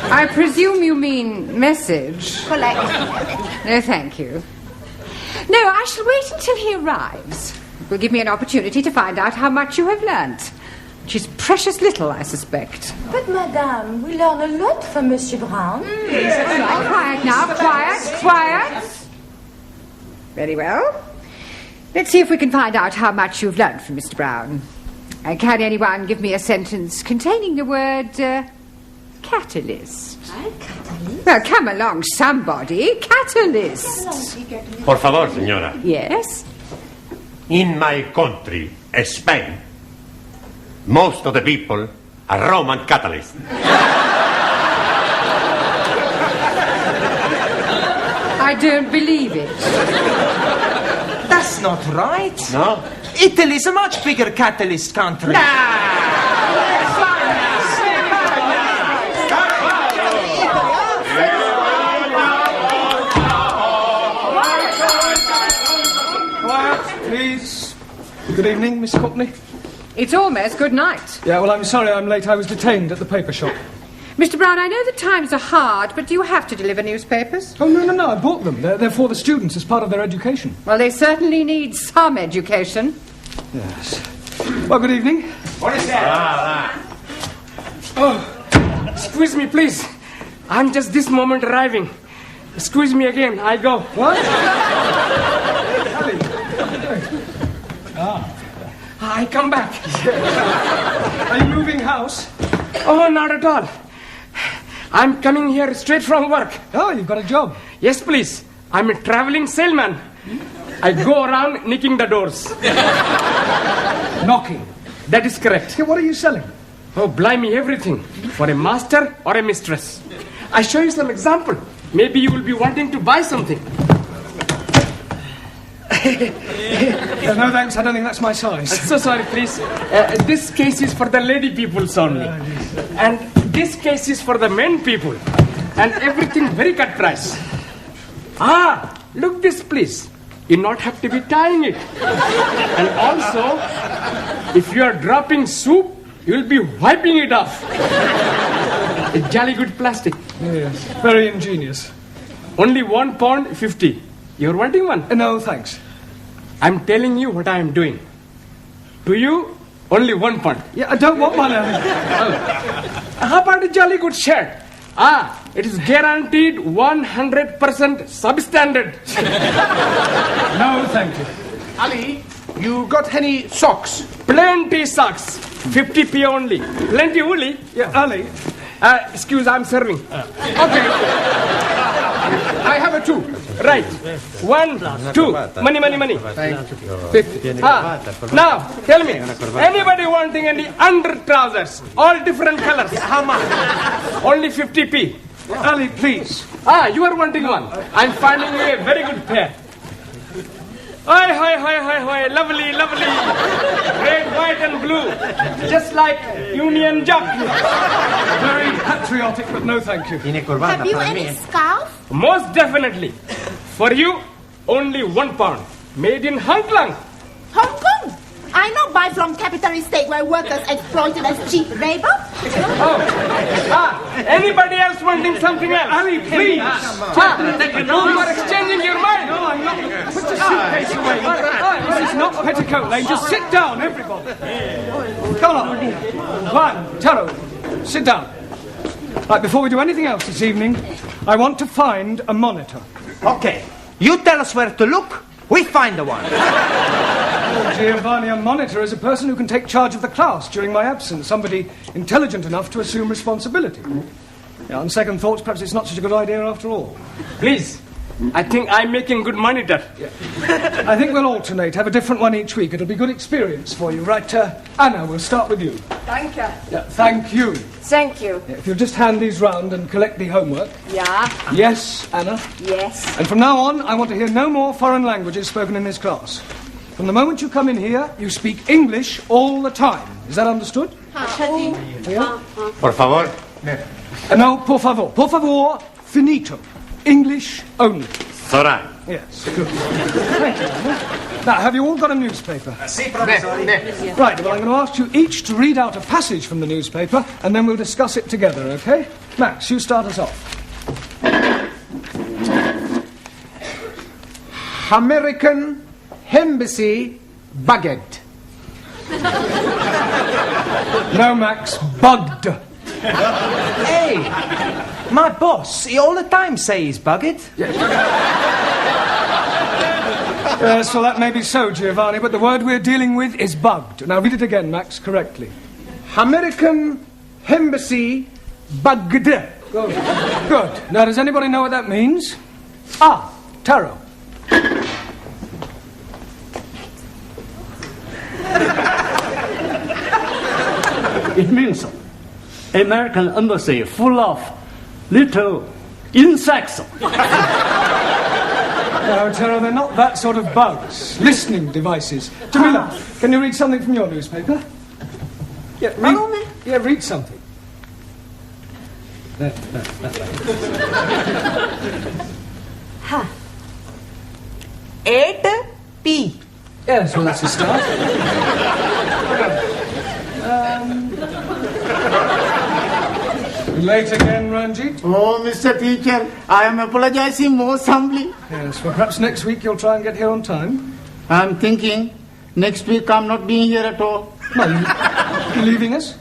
I presume you mean message. Collect. No, thank you. No, I shall wait until he arrives. It will give me an opportunity to find out how much you have learnt. Which is precious little, I suspect. But, Madame, we learn a lot from Monsieur Brown. Right, quiet now, quiet. Very well. Let's see if we can find out how much you've learnt from Mr. Brown. Can anyone give me a sentence containing the word catalyst? Catalyst? Well, come along, somebody. Catalyst. Por favor, señora. Yes? In my country, Spain, most of the people are Roman Catholics. I don't believe it. That's not right. No? Italy's a much bigger catalyst country. Quiet, please. Good evening, Miss Courtney. It's almost good night. Yeah, well, I'm sorry I'm late. I was detained at the paper shop. Mr. Brown, I know the times are hard, but do you have to deliver newspapers? Oh, no, I bought them. They're for the students as part of their education. Well, they certainly need some education. Yes. Well, good evening. What is that? Oh, excuse me, please. I'm just this moment arriving. Excuse me again. I go. What? I come back. Are you moving house? Oh, not at all. I'm coming here straight from work. Oh, you've got a job? Yes, please. I'm a traveling salesman. I go around knocking the doors. Knocking? That is correct. Yeah, what are you selling? Oh, blimey, everything. For a master or a mistress. I show you some example. Maybe you will be wanting to buy something. No, thanks. I don't think that's my size. So sorry, please. This case is for the lady peoples only. And this case is for the men people. And everything very cut price. Ah, look this, please. You not have to be tying it. And also, if you are dropping soup, you will be wiping it off. A jolly good plastic. Yes, very ingenious. Only £1.50. You're wanting one? No, thanks. I'm telling you what I am doing. To you, only £1. Yeah, I don't want one. How about a jolly good shirt? Ah, it is guaranteed 100% substandard. No, thank you. Ali, you got any socks? Plenty socks. 50p only. Plenty woolly. Yeah, Ali. Excuse, I'm serving. Okay. I have a 2. Right. 1, 2. Money. Thank you. 50. Now, tell me, anybody wanting any under trousers? All different colors. How much? Only 50p. Ali, please. You are wanting one. I'm finding you a very good pair. Hi. Lovely. Red, white and blue. Just like Union Jack. Very patriotic, but no thank you. Have you any scarf? Most definitely. For you, only £1. Made in Hong Kong. Hong Kong? I not buy from capitalist state where workers exploited as cheap labor. Anybody else wanting something else? Ali, please. You are exchanging your mind. No, I'm not. Put your suitcase away. This is not Petticoat Lane. Just sit down, everybody. Come on. Juan, Taro, sit down. Right, before we do anything else this evening, I want to find a monitor. Okay. You tell us where to look, we find the one. Oh, Giovanni, a monitor is a person who can take charge of the class during my absence, somebody intelligent enough to assume responsibility. Yeah, on second thoughts, perhaps it's not such a good idea after all. Please, I think I'm making good monitor. Yeah. I think we'll alternate, have a different one each week. It'll be good experience for you. Right, Anna, we'll start with you. Thank you. Yeah, thank you. Thank you. Yeah, if you'll just hand these round and collect the homework. Yeah. Yes, Anna? Yes. And from now on, I want to hear no more foreign languages spoken in this class. From the moment you come in here, you speak English all the time. Is that understood? Yeah? Por favor. No, por favor. Por favor, finito. English only. Sora. Yes, good. Thank you, Anna. Now, have you all got a newspaper? Si, professor. Right, well, I'm going to ask you each to read out a passage from the newspaper, and then we'll discuss it together, okay? Max, you start us off. American Embassy Bugged. No, Max, bugged. Hey, my boss, he all the time say he's bugged. Yes, well, that may be so, Giovanni, but the word we're dealing with is bugged. Now, read it again, Max, correctly. American Embassy Bugged. Good. Good. Now, does anybody know what that means? Ah, tarot. It means American embassy full of little insects. No, Tara, they're not that sort of bugs. Listening devices. Jamila, can you read something from your newspaper? Yeah, read something. There. Huh. 8P. Yes, well, that's a start. Late again, Ranjit? Oh, Mr. Teacher, I am apologizing most humbly. Yes, well, perhaps next week you'll try and get here on time. I'm thinking next week I'm not being here at all. No, you're leaving us?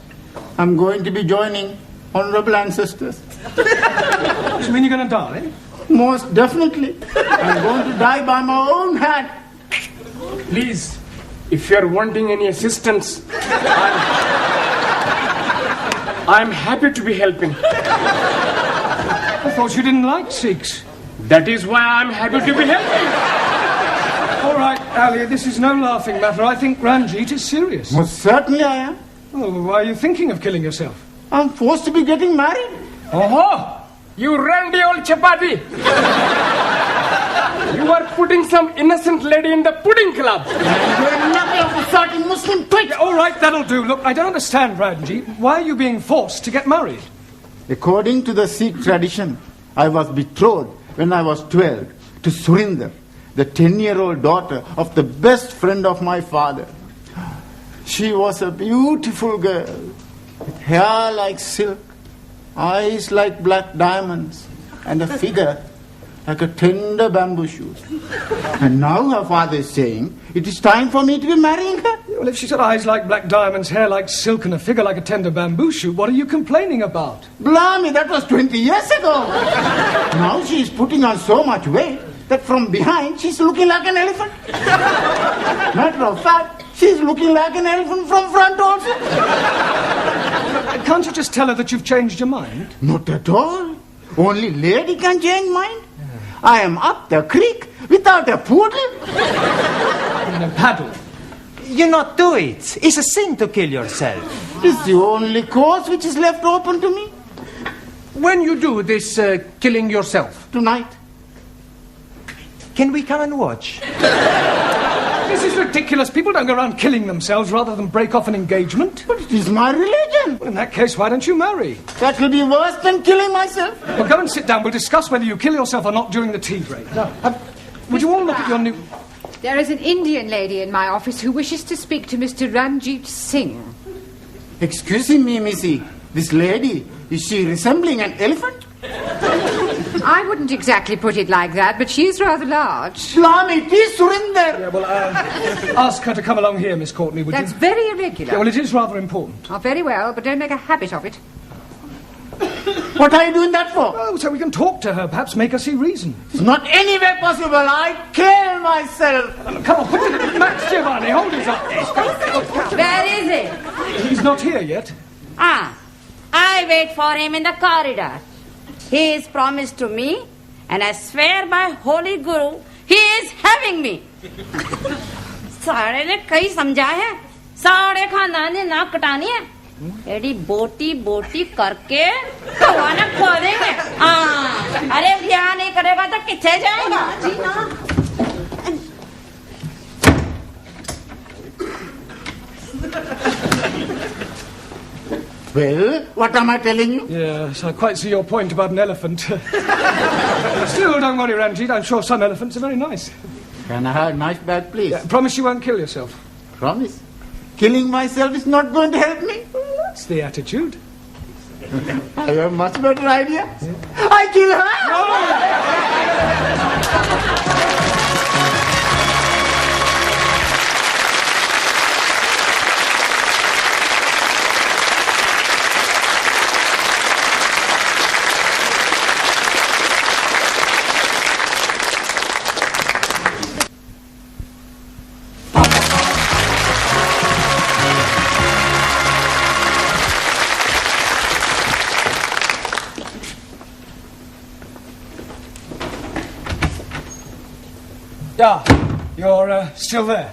I'm going to be joining honorable ancestors. You mean you're going to die? Most definitely. I'm going to die by my own hand. Please, if you're wanting any assistance, I'm happy to be helping. I thought you didn't like Sikhs. That is why I'm happy to be helping. All right, Ali, this is no laughing matter. I think Ranjit is serious. Most certainly I am. Oh, why are you thinking of killing yourself? I'm forced to be getting married. Oh, you randy old chapati. You are putting some innocent lady in the pudding club. You're nothing of a certain Muslim twit. Yeah, all right, that'll do. Look, I don't understand, Ranjit. Why are you being forced to get married? According to the Sikh tradition, I was betrothed when I was 12 to Surinder, the 10-year-old daughter of the best friend of my father. She was a beautiful girl, with hair like silk, eyes like black diamonds, and a figure like a tender bamboo shoot. And now her father is saying it is time for me to be marrying her. Well, if she's got eyes like black diamonds, hair like silk, and a figure like a tender bamboo shoot, what are you complaining about? Blimey, that was 20 years ago. Now she is putting on so much weight that from behind she's looking like an elephant. Matter of fact, she's looking like an elephant from front also. Can't you just tell her that you've changed your mind? Not at all. Only lady can change mind. I am up the creek without a poodle. In a paddle. You not do it. It's a sin to kill yourself. It's the only course which is left open to me. When you do this killing yourself? Tonight. Can we come and watch? This is ridiculous. People don't go around killing themselves rather than break off an engagement. But it is my religion. Well, in that case, why don't you marry? That will be worse than killing myself. Well, go and sit down. We'll discuss whether you kill yourself or not during the tea break. Now, would you all look at your new... There is an Indian lady in my office who wishes to speak to Mr. Ranjit Singh. Excuse me, Missy. This lady, is she resembling an elephant? I wouldn't exactly put it like that, but she is rather large. Blimey, it is Surinder. Yeah, well, ask her to come along here, Miss Courtney, would That's you? very irregular. Yeah, well, it is rather important. Oh, very well, but don't make a habit of it. What are you doing that for? Oh, so we can talk to her, perhaps make her see reason. It's not any way possible. I'd kill myself. Come on, put it... Max Giovanni, hold his up. Where is he? He's not here yet. I wait for him in the corridor. He is promised to me, and I swear by Holy Guru, he is having me. सारे ने कई समझा है, सारे खानदान ने नाक कटानी है. एडी बोटी बोटी करके भगवान खो देंगे. अरे ध्यान नहीं करेगा तो किथे जाएगा? Well, what am I telling you? Yes, I quite see your point about an elephant. Still, don't worry, Ranjit. I'm sure some elephants are very nice. Can I have a nice bag, please? Yeah, promise you won't kill yourself. Promise. Killing myself is not going to help me. That's the attitude. I have a much better idea. I kill her! No! Ah, you're still there.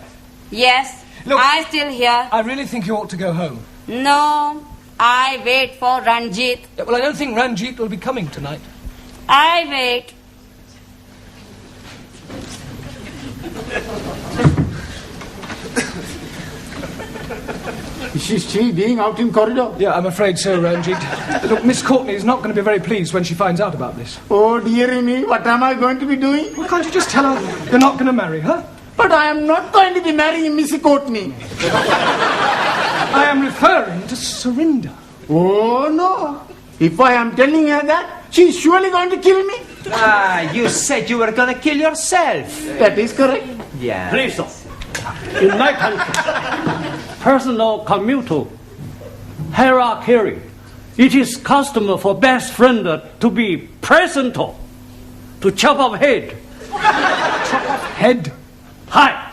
Yes, Look, I still here. I really think you ought to go home. No, I wait for Ranjit. Yeah, well, I don't think Ranjit will be coming tonight. I wait. Is she still being out in corridor? Yeah, I'm afraid so, Ranjit. Look, Miss Courtney is not going to be very pleased when she finds out about this. Oh, dearie me, what am I going to be doing? Well, can't you just tell her you're not going to marry her? But I am not going to be marrying Miss Courtney. I am referring to Surinder. Oh, no. If I am telling her that, she's surely going to kill me. Ah, you said you were going to kill yourself. That is correct. Yeah. Please, sir. In my country, personal commuter, hierarchy, it is custom for best friend to be present to chop off head. Chop off head? Hi.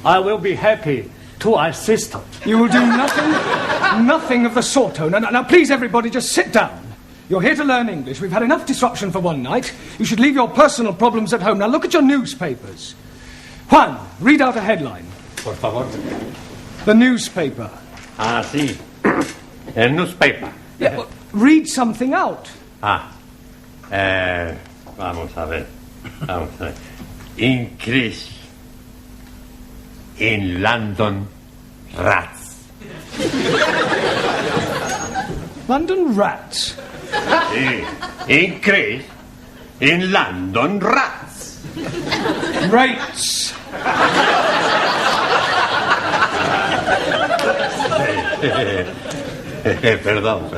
I will be happy to assist. You will do nothing of the sort. Now, please, everybody, just sit down. You're here to learn English. We've had enough disruption for one night. You should leave your personal problems at home. Now, look at your newspapers. Juan, read out a headline. Por favor. The newspaper. Ah, sí. El newspaper. Yeah, well, read something out. Vamos a ver. Increase in London rats. London rats? Sí. Increase in London rats. Rates. Perdón.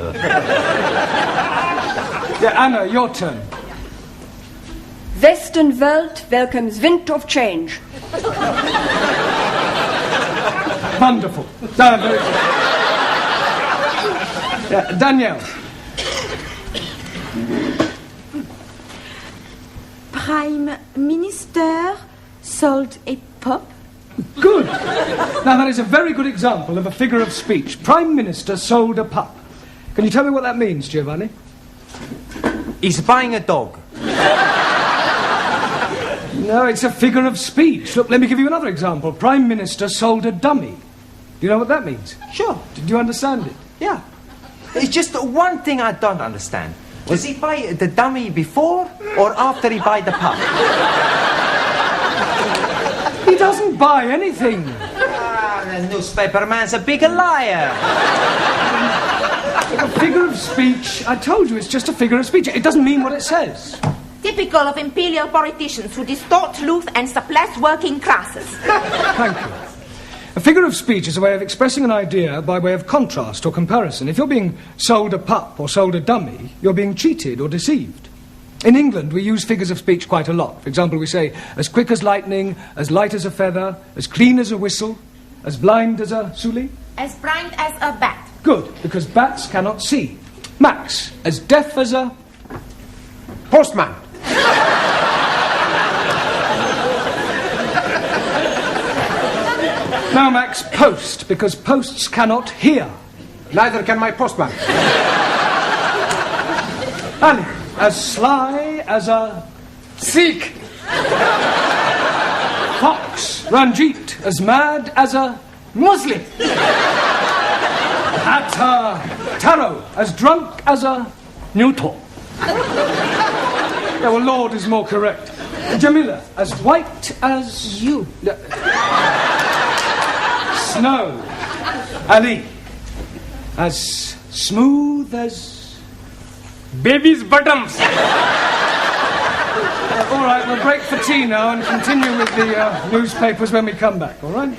Yeah, Anna, your turn. Westenwelt welcomes wind of change. Wonderful. Yeah, Danielle. Prime Minister sold a pup. Good. Now, that is a very good example of a figure of speech. Prime Minister sold a pup. Can you tell me what that means, Giovanni? He's buying a dog. No, it's a figure of speech. Look, let me give you another example. Prime Minister sold a dummy. Do you know what that means? Sure. Did you understand it? Yeah. It's just one thing I don't understand. Does he buy the dummy before or after he buy the pup? He doesn't buy anything. The newspaper man's a big liar. A figure of speech. I told you, it's just a figure of speech. It doesn't mean what it says. Typical of imperial politicians who distort truth and suppress working classes. Thank you. A figure of speech is a way of expressing an idea by way of contrast or comparison. If you're being sold a pup or sold a dummy, you're being cheated or deceived. In England, we use figures of speech quite a lot. For example, we say, as quick as lightning, as light as a feather, as clean as a whistle, as blind as a suli. As blind as a bat. Good, because bats cannot see. Max, as deaf as a... postman. Now, Max, post, because posts cannot hear. Neither can my postman. Ali, as sly as a... Seek. fox. Ranjit, as mad as a... Muslim. At Taro, as drunk as a... Neutral. Yeah, well, Lord is more correct. Jamila, as white as... You. Snow. Ali, as smooth as... Baby's bottoms. All right, we'll break for tea now and continue with the newspapers when we come back, all right?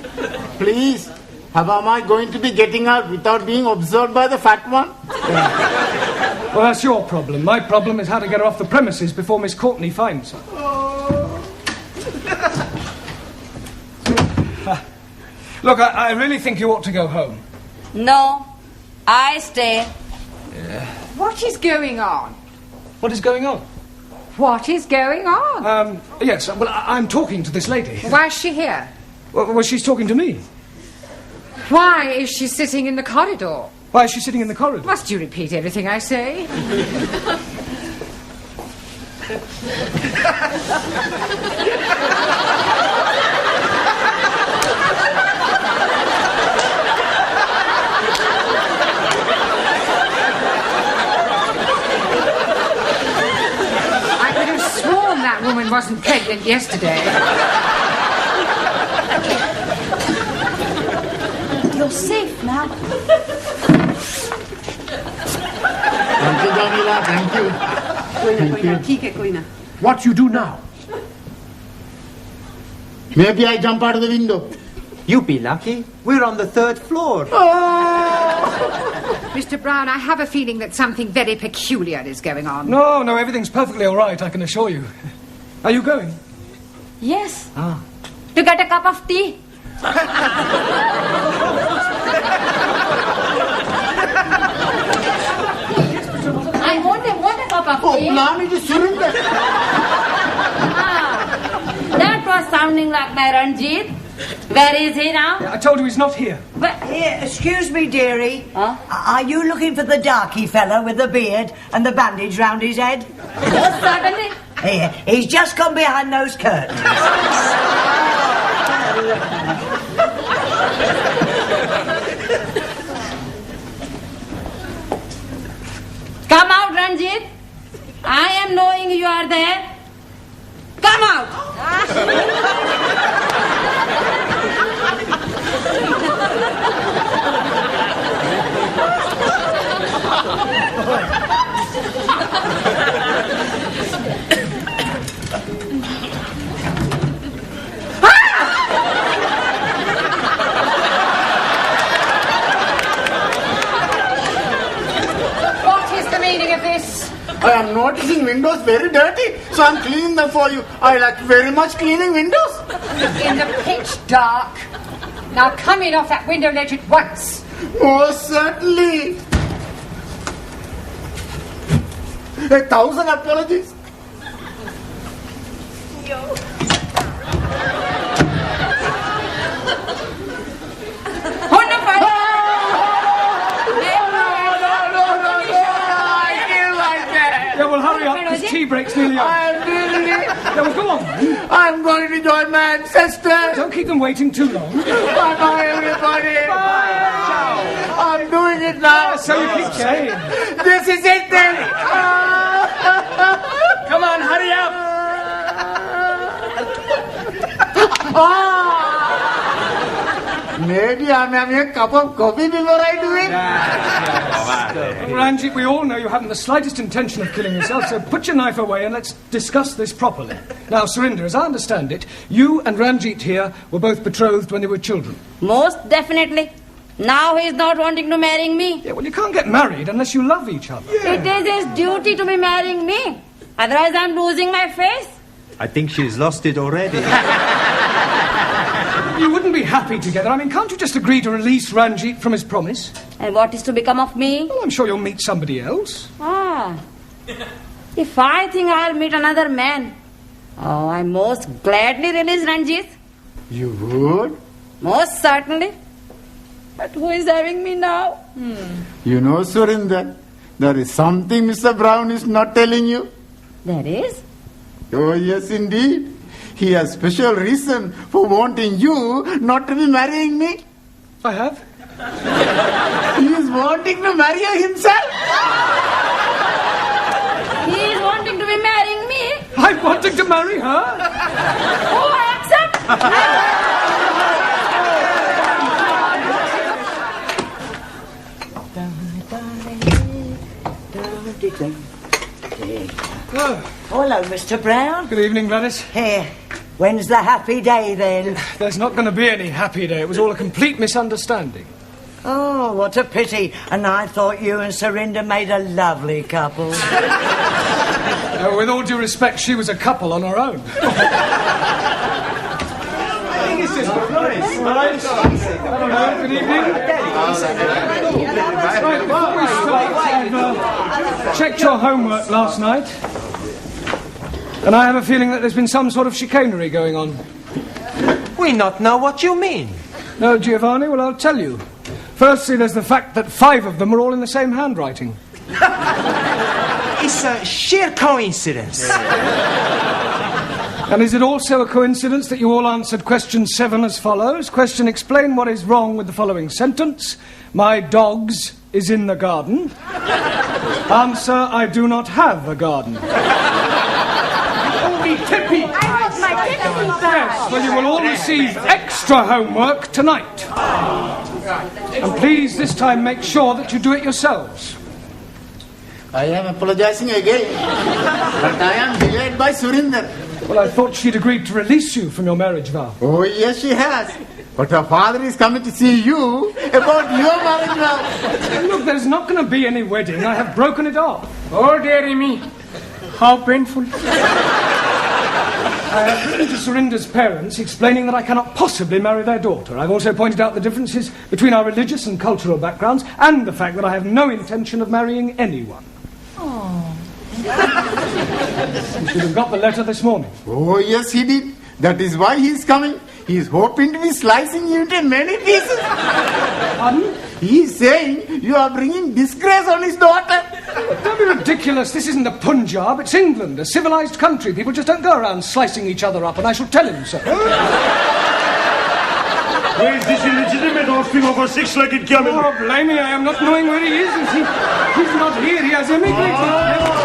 Please, how am I going to be getting out without being observed by the fat one? Yeah. Well, that's your problem. My problem is how to get her off the premises before Miss Courtney finds her. Look, I really think you ought to go home. No, I stay. What is going on? What is going on? What is going on? Yes, well, I'm talking to this lady. Why is she here? Well, she's talking to me. Why is she sitting in the corridor? Why is she sitting in the corridor? Must you repeat everything I say? I could have sworn that woman wasn't pregnant yesterday. You're safe now. Thank you, Jamila. Thank you. ठीक है कोई ना. What you do now? Maybe I jump out of the window. You be lucky. We're on the 3rd floor. Mr. Brown, I have a feeling that something very peculiar is going on. No, everything's perfectly all right, I can assure you. Are you going? Yes. To get a cup of tea. I want a cup of tea. Ma'am, it is Surinder. That was sounding like my Ranjit. Where is he now? I told you he's not here. But Here, excuse me, dearie. Are you looking for the darky fella with the beard and the bandage round his head? most certainly. Here, he's just gone behind those curtains. Come out, Ranjit. I am knowing you are there. Come out. What is the meaning of this? I am noticing windows very dirty, so I'm cleaning them for you. I like very much cleaning windows. In the pitch dark. Now come in off that window ledge at once. Most certainly. 1,000 apologies. Yeah, well, hurry up, because tea break's nearly up. Yeah, well, go on. I'm going to join my ancestors. Don't keep them waiting too long. Bye-bye, everybody. Bye. I'm doing it now. So you keep saying. This is it then. Come on, hurry up. Maybe I'm having a cup of coffee before I do it. Ranjit, we all know you haven't the slightest intention of killing yourself, so put your knife away and let's discuss this properly. Now, Surinder, as I understand it, you and Ranjit here were both betrothed when they were children. Most definitely. Now he is not wanting to marry me. Yeah, well, you can't get married unless you love each other. It is his duty to be marrying me. Otherwise I'm losing my face. I think she's lost it already. You wouldn't be happy together. I mean, can't you just agree to release Ranjit from his promise? And what is to become of me? Well, I'm sure you'll meet somebody else. If I think I'll meet another man, I most gladly release Ranjit. You would? Most certainly. But who is having me now? You know, Surinder, there is something Mr. Brown is not telling you. There is? Oh, yes, indeed. He has special reason for wanting you not to be marrying me. I have? He is wanting to marry you himself. He is wanting to be marrying me. I'm wanting to marry her? Oh, I accept. Hello, Mr. Brown. Good evening, Gladys. Here, when's the happy day then? There's not going to be any happy day. It was all a complete misunderstanding. Oh, what a pity. And I thought you and Surinder made a lovely couple. With all due respect, she was a couple on her own. Good evening. Right, before we start, I've checked your homework last night, and I have a feeling that there's been some sort of chicanery going on. We not know what you mean. No, Giovanni? Well, I'll tell you. Firstly, there's the fact that 5 of them are all in the same handwriting. It's a sheer coincidence. And is it also a coincidence that you all answered question 7 as follows? Question: explain what is wrong with the following sentence. My dogs is in the garden. Answer: I do not have a garden. Oh, me tippy. I want my tippy back. Yes, well, you will all receive extra homework tonight. And please, this time, make sure that you do it yourselves. I am apologizing again, but I am delayed by Surinder. Well, I thought she'd agreed to release you from your marriage vow. Oh, yes, she has. But her father is coming to see you about your marriage vow. Look, there's not going to be any wedding. I have broken it off. Oh, dearie me. How painful. I have written to Surinder's parents explaining that I cannot possibly marry their daughter. I've also pointed out the differences between our religious and cultural backgrounds and the fact that I have no intention of marrying anyone. You should have got the letter this morning. Oh, yes, he did. That is why he is coming. He is hoping to be slicing you into many pieces. Pardon? He is saying you are bringing disgrace on his daughter. Don't be ridiculous. This isn't the Punjab. It's England, a civilized country. People just don't go around slicing each other up, and I shall tell him so. Where is this illegitimate offspring of a six-legged camel? Oh, blame me, I am not knowing where he is. He's not here. He has immigrated.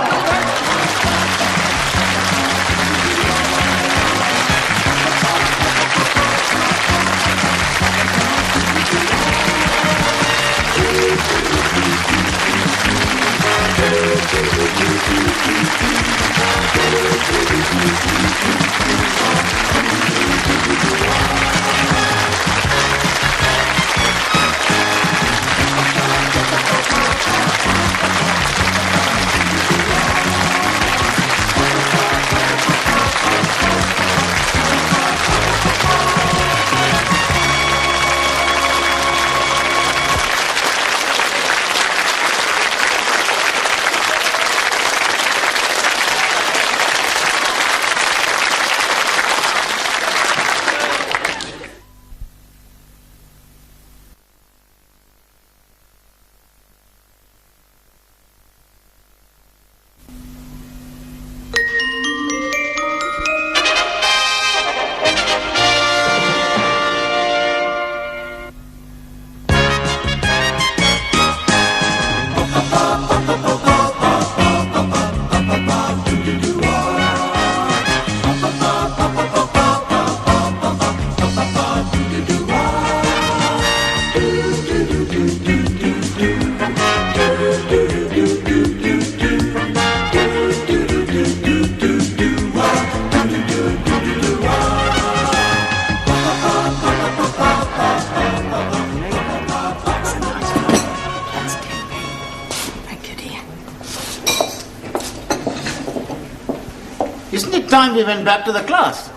Isn't it time we went back to the class?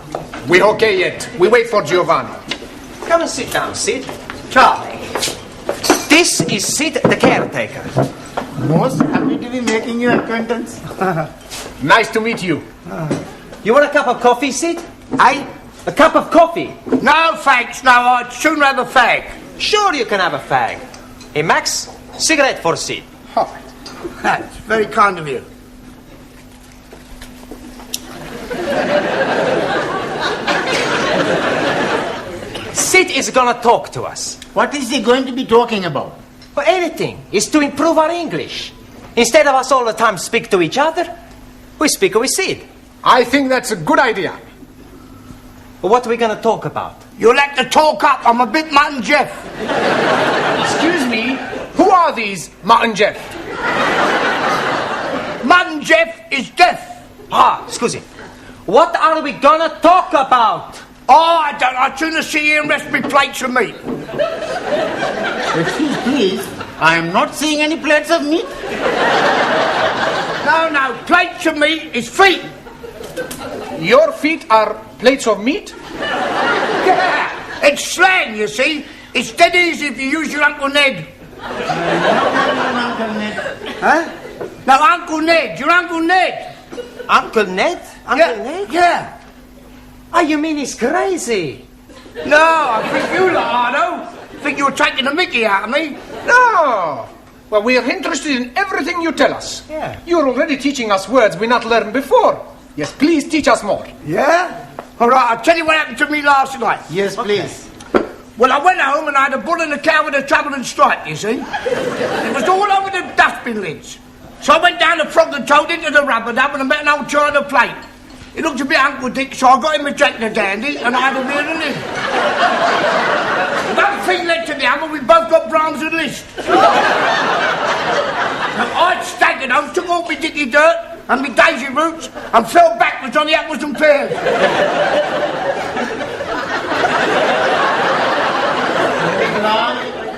We're okay yet. We wait for Giovanni. Come and sit down, Sid. Charlie. This is Sid, the caretaker. Most happy to be making your acquaintance. Nice to meet you. You want a cup of coffee, Sid? Aye? A cup of coffee? No, thanks. No, I'd sooner have a fag. Sure you can have a fag. Hey, Max, cigarette for Sid. Oh, that's very kind of you. Sid is gonna talk to us. What is he going to be talking about? For anything. It's to improve our English. Instead of us all the time speak to each other, we speak with Sid. I think that's a good idea. But what are we gonna talk about? You'll have to talk up. I'm a bit Mutt and Jeff. Excuse me. Who are these Mutt and Jeff? Mutt and Jeff is deaf. Ah, scusi. What are we gonna talk about? Oh, I don't. I'd sooner see you and rest me plates of meat. Excuse please, I am not seeing any plates of meat. No, plates of meat is feet. Your feet are plates of meat? Yeah, it's slang, you see. It's dead easy if you use your Uncle Ned. Uncle Ned. Huh? No, Uncle Ned. Your Uncle Ned. Uncle Ned? Uncle Ned? Yeah. Oh, you mean he's crazy? No, I think you lot are, though. Think you're taking the mickey out of me? No. Well, we are interested in everything you tell us. Yeah. You're already teaching us words we not learned before. Yes, please teach us more. Yeah? All right, I'll tell you what happened to me last night. Yes, please. Well, I went home and I had a bull and a cow with a trouble and stripe, you see. It was all over the dustbin lids. So I went down the frog and toad into the rubber dub and I met an old china plate. It looked a bit Uncle Dick, so I got him a tractor dandy and I had a real in him. One thing led to the other, we both got Brahms and Liszt. I staggered home, took all my dicky dirt and my daisy roots and fell backwards on the apples and pears.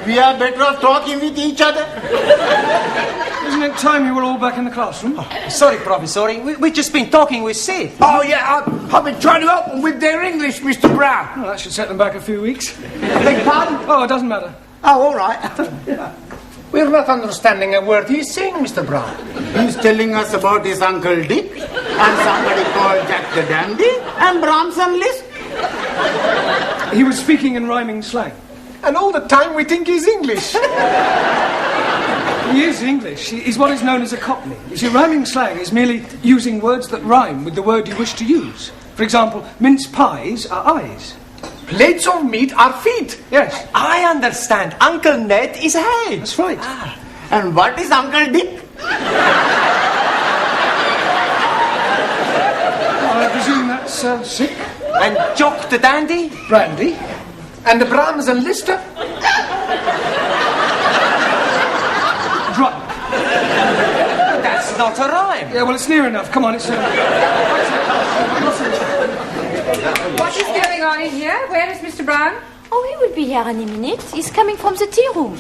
We are better off talking with each other. Isn't it time you were all back in the classroom? Sorry, Professor. We've just been talking with Sid. Oh, yeah, I've been trying to help them with their English, Mr. Brown. Well, that should set them back a few weeks. Beg pardon? Oh, it doesn't matter. Oh, all right. We're not understanding a word he's saying, Mr. Brown. He's telling us about his Uncle Dick and somebody called Jack the Dandy and Brahms and Liszt. He was speaking in rhyming slang. And all the time we think he's English. He is English. He's what is known as a cockney. You see, rhyming slang is merely using words that rhyme with the word you wish to use. For example, mince pies are eyes. Plates of meat are feet. Yes. I understand. Uncle Ned is head. That's right. And what is Uncle Dick? I presume that's sick. And Jock the Dandy? Brandy. And the Brahms and Liszt? Drunk. That's not a rhyme. Yeah, well, it's near enough. Come on, it's... What is going on in here? Where is Mr. Brown? Oh, he will be here any minute. He's coming from the tea room.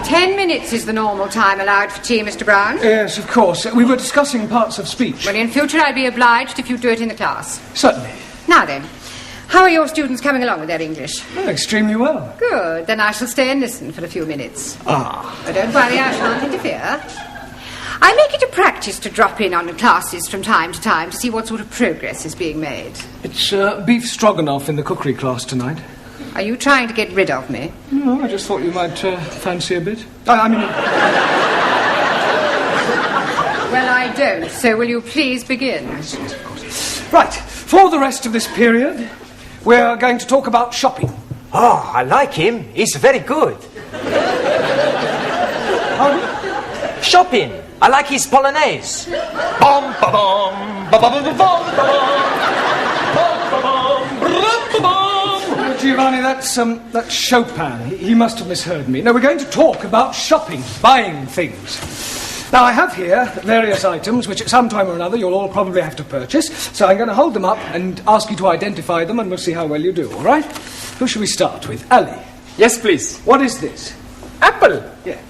10 minutes is the normal time allowed for tea, Mr. Brown. Yes, of course. We were discussing parts of speech. Well, in future I'd be obliged if you do it in the class. Certainly. Now then, how are your students coming along with their English? Oh, extremely well. Good. Then I shall stay and listen for a few minutes. Ah. But don't worry, I shan't interfere. I make it a practice to drop in on the classes from time to time to see what sort of progress is being made. It's beef stroganoff in the cookery class tonight. Are you trying to get rid of me? No, I just thought you might fancy a bit. Well, I don't, so will you please begin? Right, for the rest of this period, we're going to talk about shopping. Oh, I like him. He's very good. Shopping. I like his polonaise. Bom, ba, bom, ba, ba, ba, ba, bom, ba, bom. Giovanni, that's Chopin. He must have misheard me. No, we're going to talk about shopping, buying things. Now, I have here various items which at some time or another you'll all probably have to purchase, so I'm going to hold them up and ask you to identify them, and we'll see how well you do, all right? Who shall we start with? Ali. Yes, please. What is this? Apple. Yeah.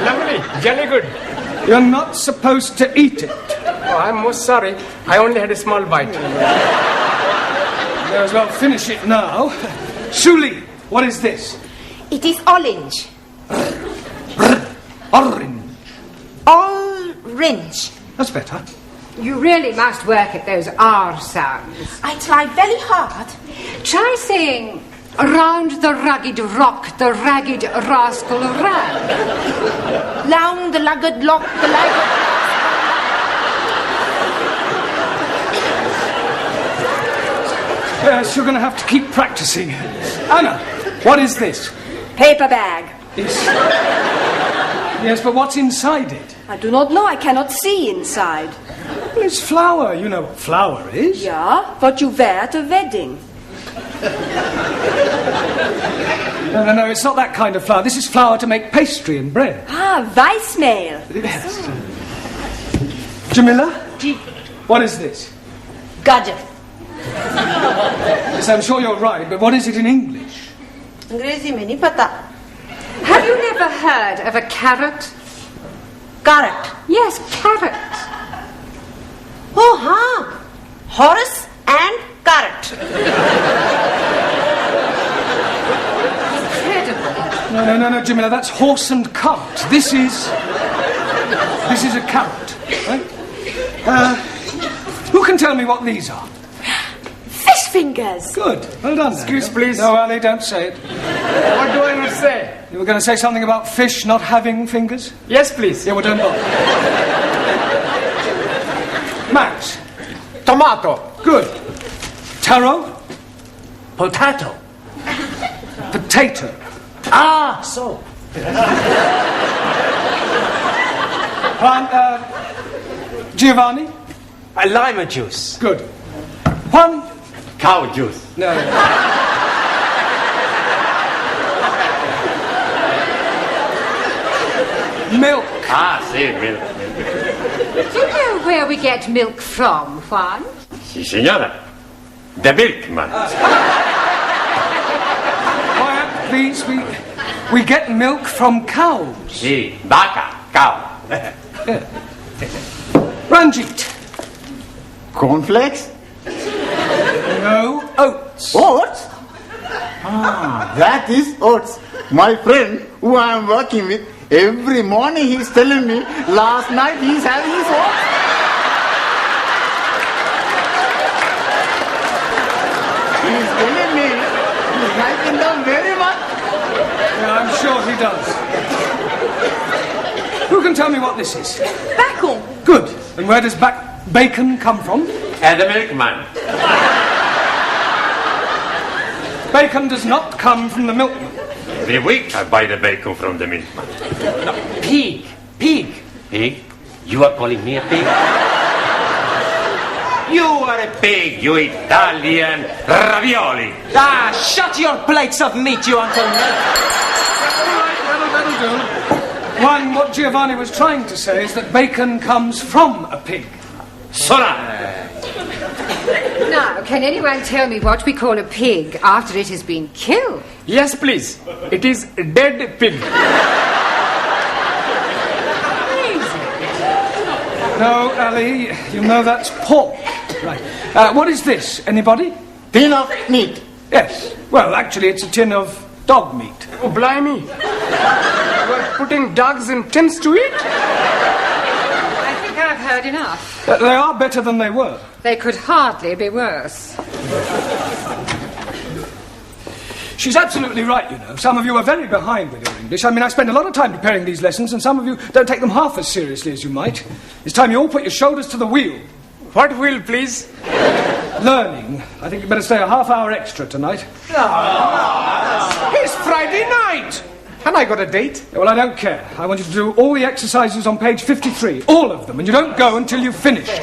Lovely. Jolly good. You're not supposed to eat it. Oh, I'm most sorry. I only had a small bite. May as well finish it now. Shuli, what is this? It is orange. Orange. Orange. That's better. You really must work at those R sounds. I try very hard. Try saying, round the rugged rock, the ragged rascal ran. Round the rugged lock, the ragged... Yes, you're going to have to keep practicing. Anna, what is this? Paper bag. Yes, but what's inside it? I do not know. I cannot see inside. Well, it's flour. You know what flour is. Yeah, what you wear at a wedding. No, it's not that kind of flour. This is flour to make pastry and bread. Ah, Weissmehl. Yes. Jamila? What is this? Gajar. Yes, I'm sure you're right, but what is it in English? अंग्रेजी में नहीं पता. Have you never heard of a carrot? Carrot. Yes, carrot. Oh, हाँ. Horse and carrot. No, Jamila, that's horse and cart. This is a carrot. Right? Who can tell me what these are? Fish fingers. Good. Well done. Excuse, please. No, Ali, don't say it. What do I not say? You were going to say something about fish not having fingers? Yes, please. Yeah, well, don't bother. Max. Tomato. Good. Taro. Potato. Potato. Ah, so. Giovanni. Lime juice. Good. Juan. Cow juice. No. Milk. Ah, sí, milk. Do you know where we get milk from, Juan? Sí, señora. The milkman. Quiet, please. We get milk from cows. Sí, vaca, cow. Ranjit. Cornflakes? No, oats. Oats? Ah, that is oats. My friend, who I am working with, every morning he's telling me last night he's having his oats. He's telling me he's liking them very much. Yeah, I'm sure he does. Who can tell me what this is? Bacon. Good. And where does bacon come from? The milkman. Bacon does not come from the milkman. Every week I buy the bacon from the milkman. Pig. Pig. Pig? You are calling me a pig? You are a pig, you Italian ravioli. Ah, shut your plates of meat, you Uncle Ned. That'll do. One, what Giovanni was trying to say is that bacon comes from a pig. Sola! Now, can anyone tell me what we call a pig after it has been killed? Yes, please. It is a dead pig. No, Ali, you know that's pork. Right. What is this? Anybody? Tin of meat. Yes. Well, actually, it's a tin of dog meat. Oh, blimey. You are putting dogs in tins to eat? I think I've heard enough. They are better than they were. They could hardly be worse. She's absolutely right, you know. Some of you are very behind with your English. I mean, I spend a lot of time preparing these lessons, and some of you don't take them half as seriously as you might. It's time you all put your shoulders to the wheel. What wheel, please? Learning. I think you better stay a half hour extra tonight. It's Friday night. And I got a date. Well, I don't care. I want you to do all the exercises on page 53. All of them. And you don't go until you've finished.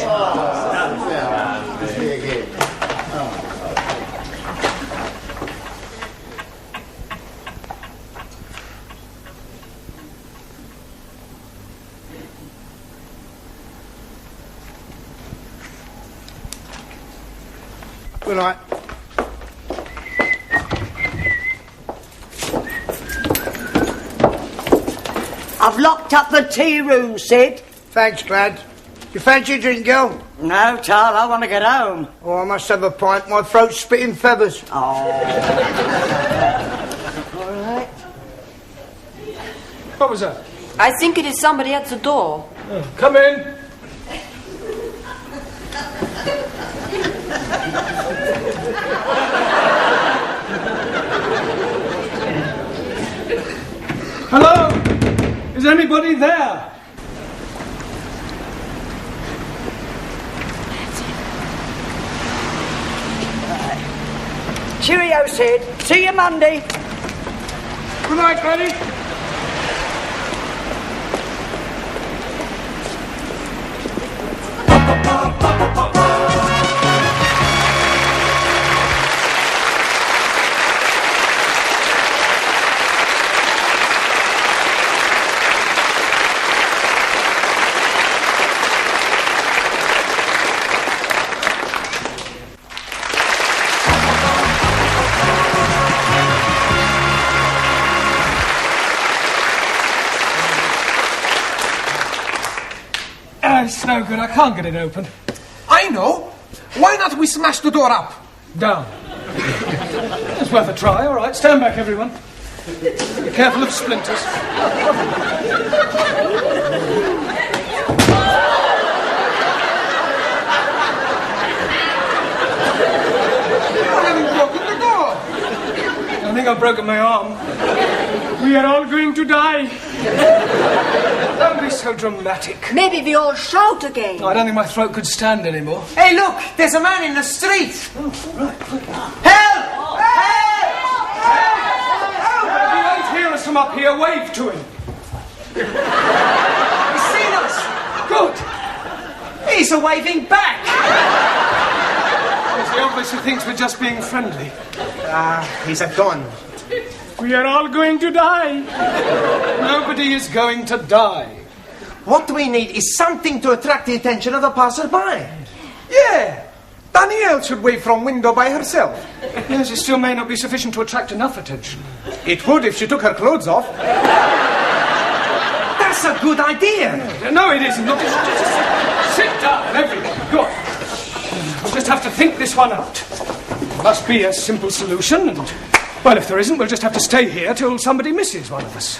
Good night. I've locked up the tea room, Sid. Thanks, Glad. You fancy a drink, girl? No, Tal, I want to get home. Oh, I must have a pint. My throat's spitting feathers. Oh. All right. What was that? I think it is somebody at the door. Oh, come in. Hello? Is anybody there? Cheerio, Sid. See you Monday. Good night, Granny. It's no good. I can't get it open. I know. Why not we smash the door up? Down. It's worth a try. All right, stand back, everyone. Be careful of splinters. I've broken my arm. We are all going to die. Don't be so dramatic. Maybe we all shout again. I don't think my throat could stand anymore. Hey, look, there's a man in the street. Help! If you won't hear us from up here, wave to him. He's seen us. Good. He's a waving back. He obviously thinks we're just being friendly. He's a gun. We are all going to die. Nobody is going to die. What we need is something to attract the attention of the passer-by. Yeah. Danielle should wave from window by herself. Yes, it still may not be sufficient to attract enough attention. It would if she took her clothes off. That's a good idea. No, it isn't. Look, just sit down, everyone. Go on. We'll just have to think this one out. There must be a simple solution, and, well, if there isn't, we'll just have to stay here till somebody misses one of us.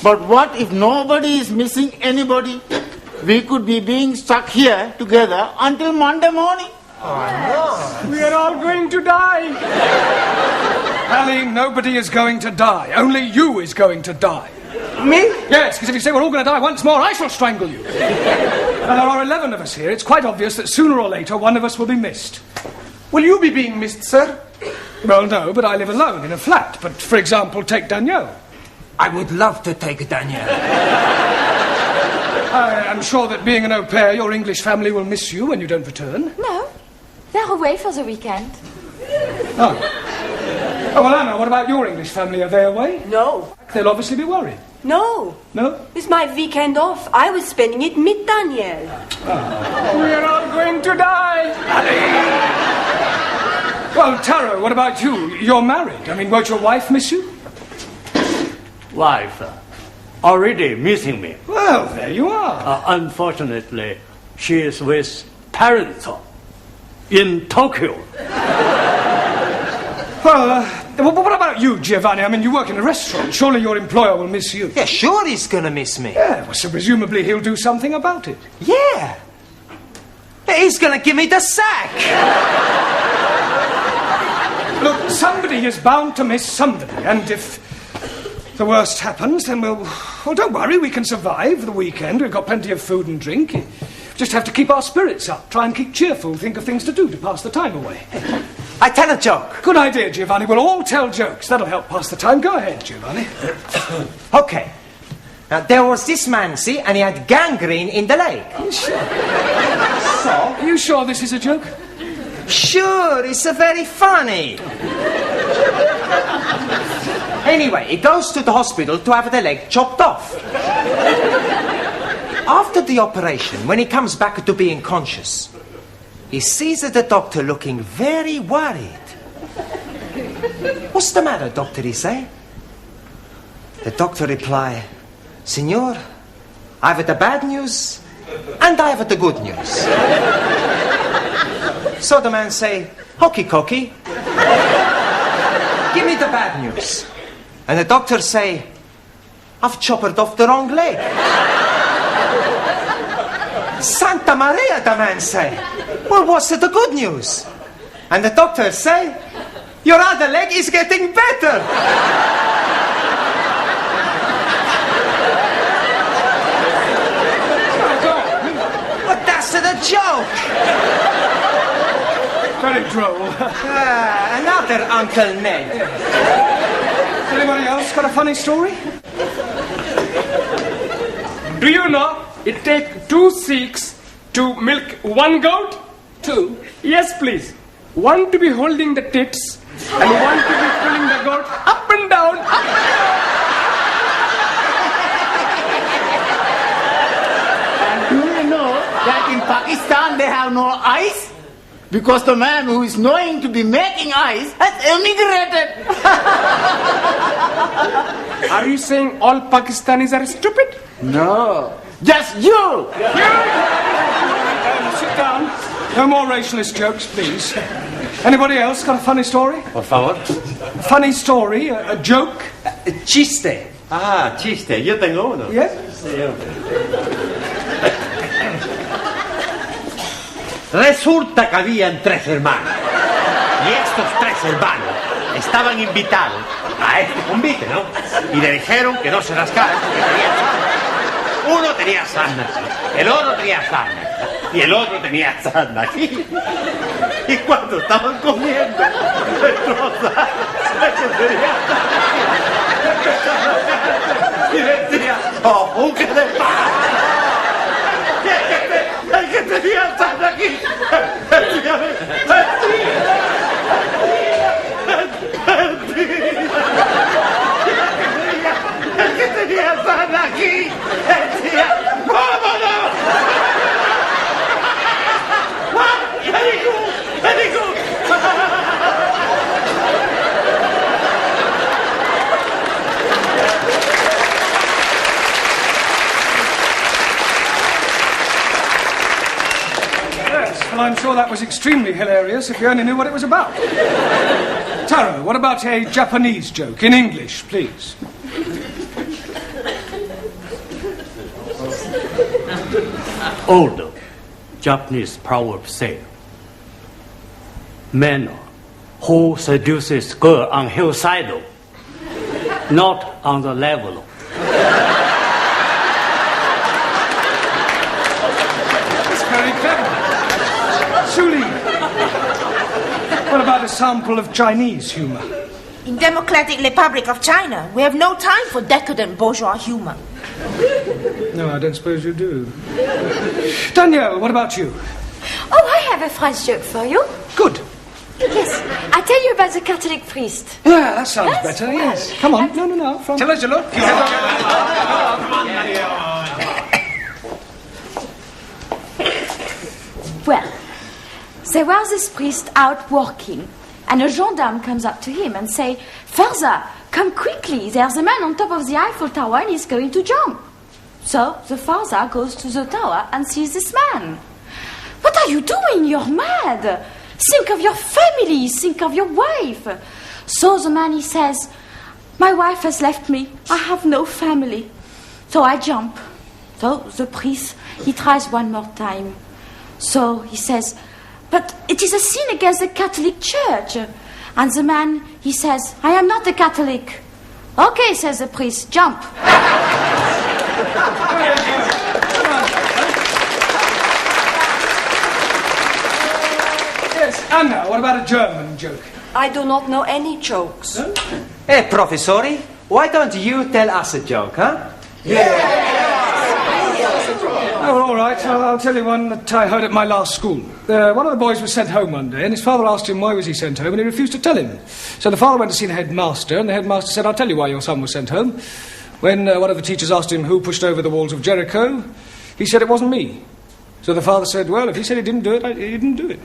But what if nobody is missing anybody? We could be being stuck here together until Monday morning. We are all going to die. Hallie, nobody is going to die. Only you is going to die. Me? Yes, because if you say we're all going to die once more, I shall strangle you. Now, there are 11 of us here. It's quite obvious that sooner or later one of us will be missed. Will you be being missed, sir? Well, no, but I live alone in a flat. But, for example, take Danielle. I would love to take Danielle. I am sure that being an au pair, your English family will miss you when you don't return. No, they're away for the weekend. Oh. Oh, well, Anna, what about your English family? Are they away? No. They'll obviously be worried. No. No? It's my weekend off. I was spending it with Danielle. We are all going to die. Well, Taro, what about you? You're married. I mean, won't your wife miss you? Wife already missing me. Well, there you are. Unfortunately, she is with parents in Tokyo. Well, what about you, Giovanni? I mean, you work in a restaurant. Surely your employer will miss you. Yeah, sure he's gonna miss me. Yeah, well, so presumably he'll do something about it. Yeah. He's gonna give me the sack. Look, somebody is bound to miss somebody, and if the worst happens, then well, don't worry, we can survive the weekend. We've got plenty of food and drink. Just have to keep our spirits up, try and keep cheerful, think of things to do to pass the time away. I tell a joke. Good idea, Giovanni. We'll all tell jokes. That'll help pass the time. Go ahead, Giovanni. Okay. Now, there was this man, see, and he had gangrene in the leg. Sure. So? Are you sure this is a joke? Sure, it's very funny. Anyway, he goes to the hospital to have the leg chopped off. After the operation, when he comes back to being conscious, he sees the doctor looking very worried. What's the matter, doctor, he say? The doctor reply, Signor, I have the bad news and I have the good news. So the man say, hokey cokey, give me the bad news. And the doctor say, I've chopped off the wrong leg. Santa Maria, the man say. Well, what's the good news? And the doctor say, your other leg is getting better. But that's the joke. Very droll. Another Uncle Ned. Anybody else got a funny story? Do you know it takes 2 Sikhs to milk 1 goat? 2? Yes, please. 1 to be holding the tits and 1 to be pulling the goat up and down, up and down. And do you know that in Pakistan they have no eyes? Because the man who is knowing to be making eyes has emigrated. Are you saying all Pakistanis are stupid? No, just you. Sit down. No more racialist jokes, please. Anybody else got a funny story? Por favor. A funny story, a joke? Chiste. Ah, chiste. Yo tengo uno. ¿Yeah? Resulta que habían 3 hermanos. Y estos 3 hermanos estaban invitados a este convite, ¿no? Y le dijeron que no se rascara porque tenía sarna. Uno tenía sarna aquí, el otro tenía sarna y el otro tenía sarna aquí. Y cuando estaban comiendo, destrozaron que tenía sarna y decía, ¡oh, buque de paz! El que tenía sarna aquí, el que tenía sarna aquí, decía, ¡vámonos! Very good. Yes, well, I'm sure that was extremely hilarious if you only knew what it was about. Taro, what about a Japanese joke in English, please? Old Japanese proverb say, man who seduces girl on hillside, not on the level. That's very clever. Suli, what about a sample of Chinese humour? In Democratic Republic of China, we have no time for decadent bourgeois humor. No, I don't suppose you do. Danielle, what about you? Oh, I have a French joke for you. Good. Yes, I tell you about the Catholic priest. Yeah, that sounds better, yes. Come on, no, from... Tell us a look. Well, there was this priest out walking, and a gendarme comes up to him and say, "Father, come quickly, there's a man on top of the Eiffel Tower and he's going to jump." So the father goes to the tower and sees this man. "What are you doing? You're mad. Think of your family, think of your wife." So the man, he says, "My wife has left me, I have no family." So I jump. So the priest, he tries one more time. So he says, "But it is a sin against the Catholic Church." And the man, he says, "I am not a Catholic." "Okay," says the priest, "jump." Yes, Anna, what about a German joke? I do not know any jokes. No? Hey, Professori, why don't you tell us a joke, huh? Oh, all right. I'll tell you one that I heard at my last school. One of the boys was sent home one day, and his father asked him why was he sent home, and he refused to tell him. So the father went to see the headmaster, and the headmaster said, "I'll tell you why your son was sent home." When one of the teachers asked him who pushed over the walls of Jericho, he said it wasn't me. So the father said, "Well, if he said he didn't do it, he didn't do it."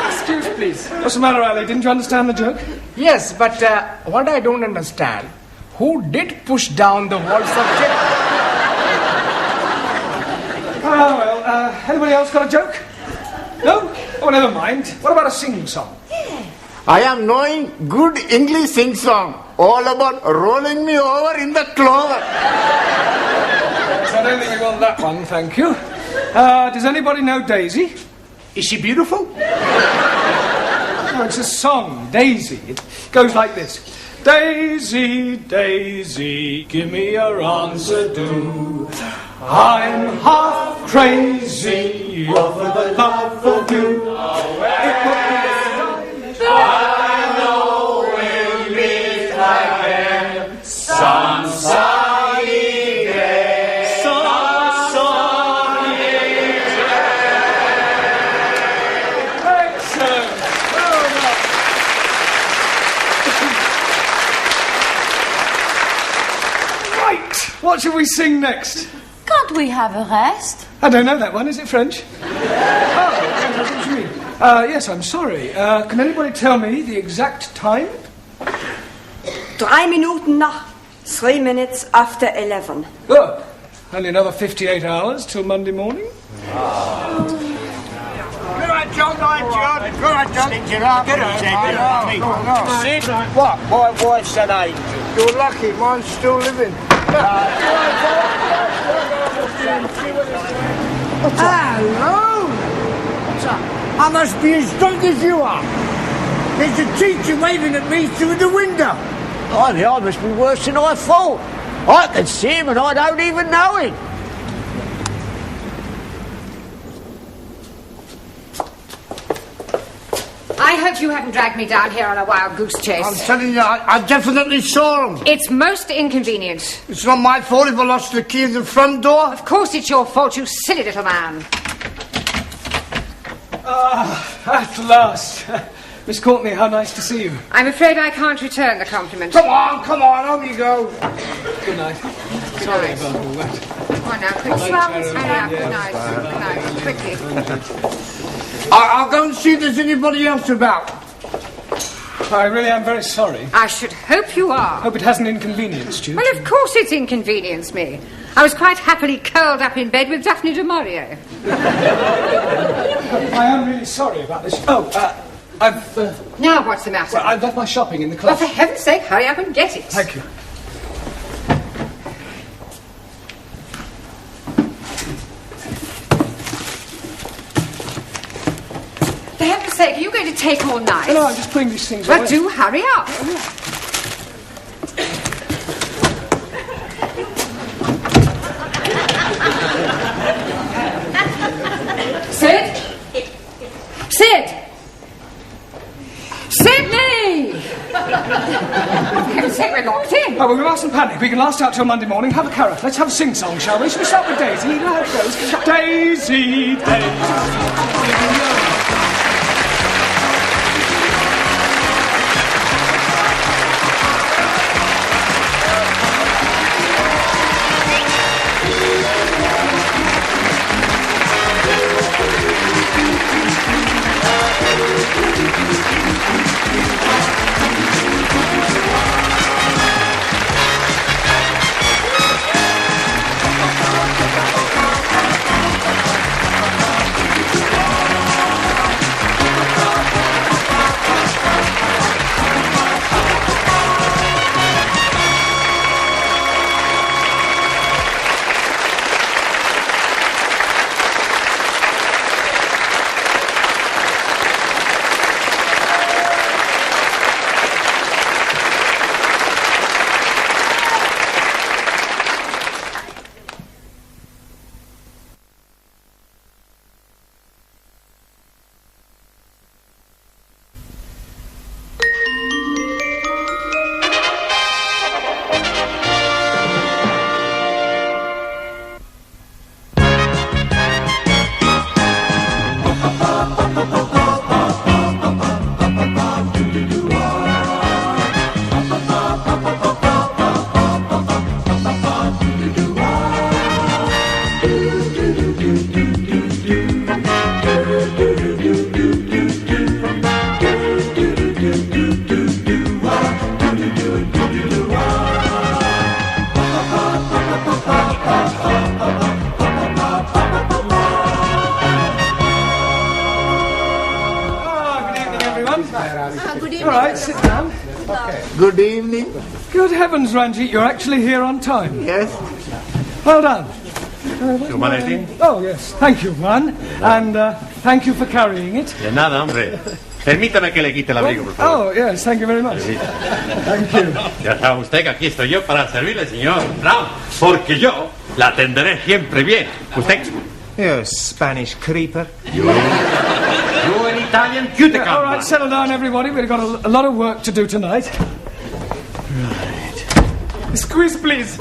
Excuse, please. What's the matter, Ali? Didn't you understand the joke? Yes, but what I don't understand, who did push down the walls of Jericho? Oh, well, anybody else got a joke? No? Oh, never mind. What about a sing-song? I am knowing good English sing song, all about rolling me over in the clover. I don't think we want that one, thank you. Does anybody know Daisy? Is she beautiful? No, it's a song, Daisy. It goes like this. Daisy, Daisy, give me your answer, do. I'm half crazy over the love of you. It would be I know we'll meet again some sunny day. Some sunny day. Excellent. Well done. Right. What shall we sing next? Can't we have a rest? I don't know that one. Is it French? Oh, that's what you mean. Yes, I'm sorry. Can anybody tell me the exact time? 3 minuten nach, 3 minutes after 11. Good. Only another 58 hours till Monday morning. Good night, John. Good night, John. Get up. Sid, what? My wife's an angel. You're lucky. Mine's still living. Hello. What's up? I must be as drunk as you are. There's a teacher waving at me through the window. Blimey, I must be worse than I thought. I can see him and I don't even know him. I hope you haven't dragged me down here on a wild goose chase. I'm telling you, I definitely saw him. It's most inconvenient. It's not my fault if I lost the key of the front door. Of course it's your fault, you silly little man. At last. Miss Courtney, how nice to see you. I'm afraid I can't return the compliment. Come on, on you go. Good night. Sorry about all that. Come on now, quick. Hurry up. Good night. Good night. Quickly. I'll go and see if there's anybody else about. I really am very sorry. I should hope you are. Hope it hasn't inconvenienced you. Well, of course it's inconvenienced me. I was quite happily curled up in bed with Daphne du Maurier. I am really sorry about this. I've... Now what's the matter? Well, I've left my shopping in the Well, club. for heaven's sake, hurry up and get it. Thank you. For heaven's sake, are you going to take all night? No, I'm just putting these things Well, away. do hurry up. Sid? Sid! Sydney! For heaven's sake, we're locked in. Oh, well, we mustn't panic. We can last out till Monday morning. Have a carrot. Let's have a sing-song, shall we? Shall we start with Daisy? You know how it goes. Daisy, Daisy. All right, sit down. Good evening. Good heavens, Ranjit, you're actually here on time. Yes. Well done. Oh, yes. Thank you, man. And thank you for carrying it. De nada, hombre. Permítame que le quite el abrigo, por favor. Oh, yes, thank you very much. Thank you. Ya sabe usted que aquí estoy yo para servirle, señor Brown, porque yo la atenderé siempre bien. Usted... You Spanish creeper. You an Italian cutie. All right, settle down, everybody. We've got a lot of work to do tonight. Right. Squeeze, please.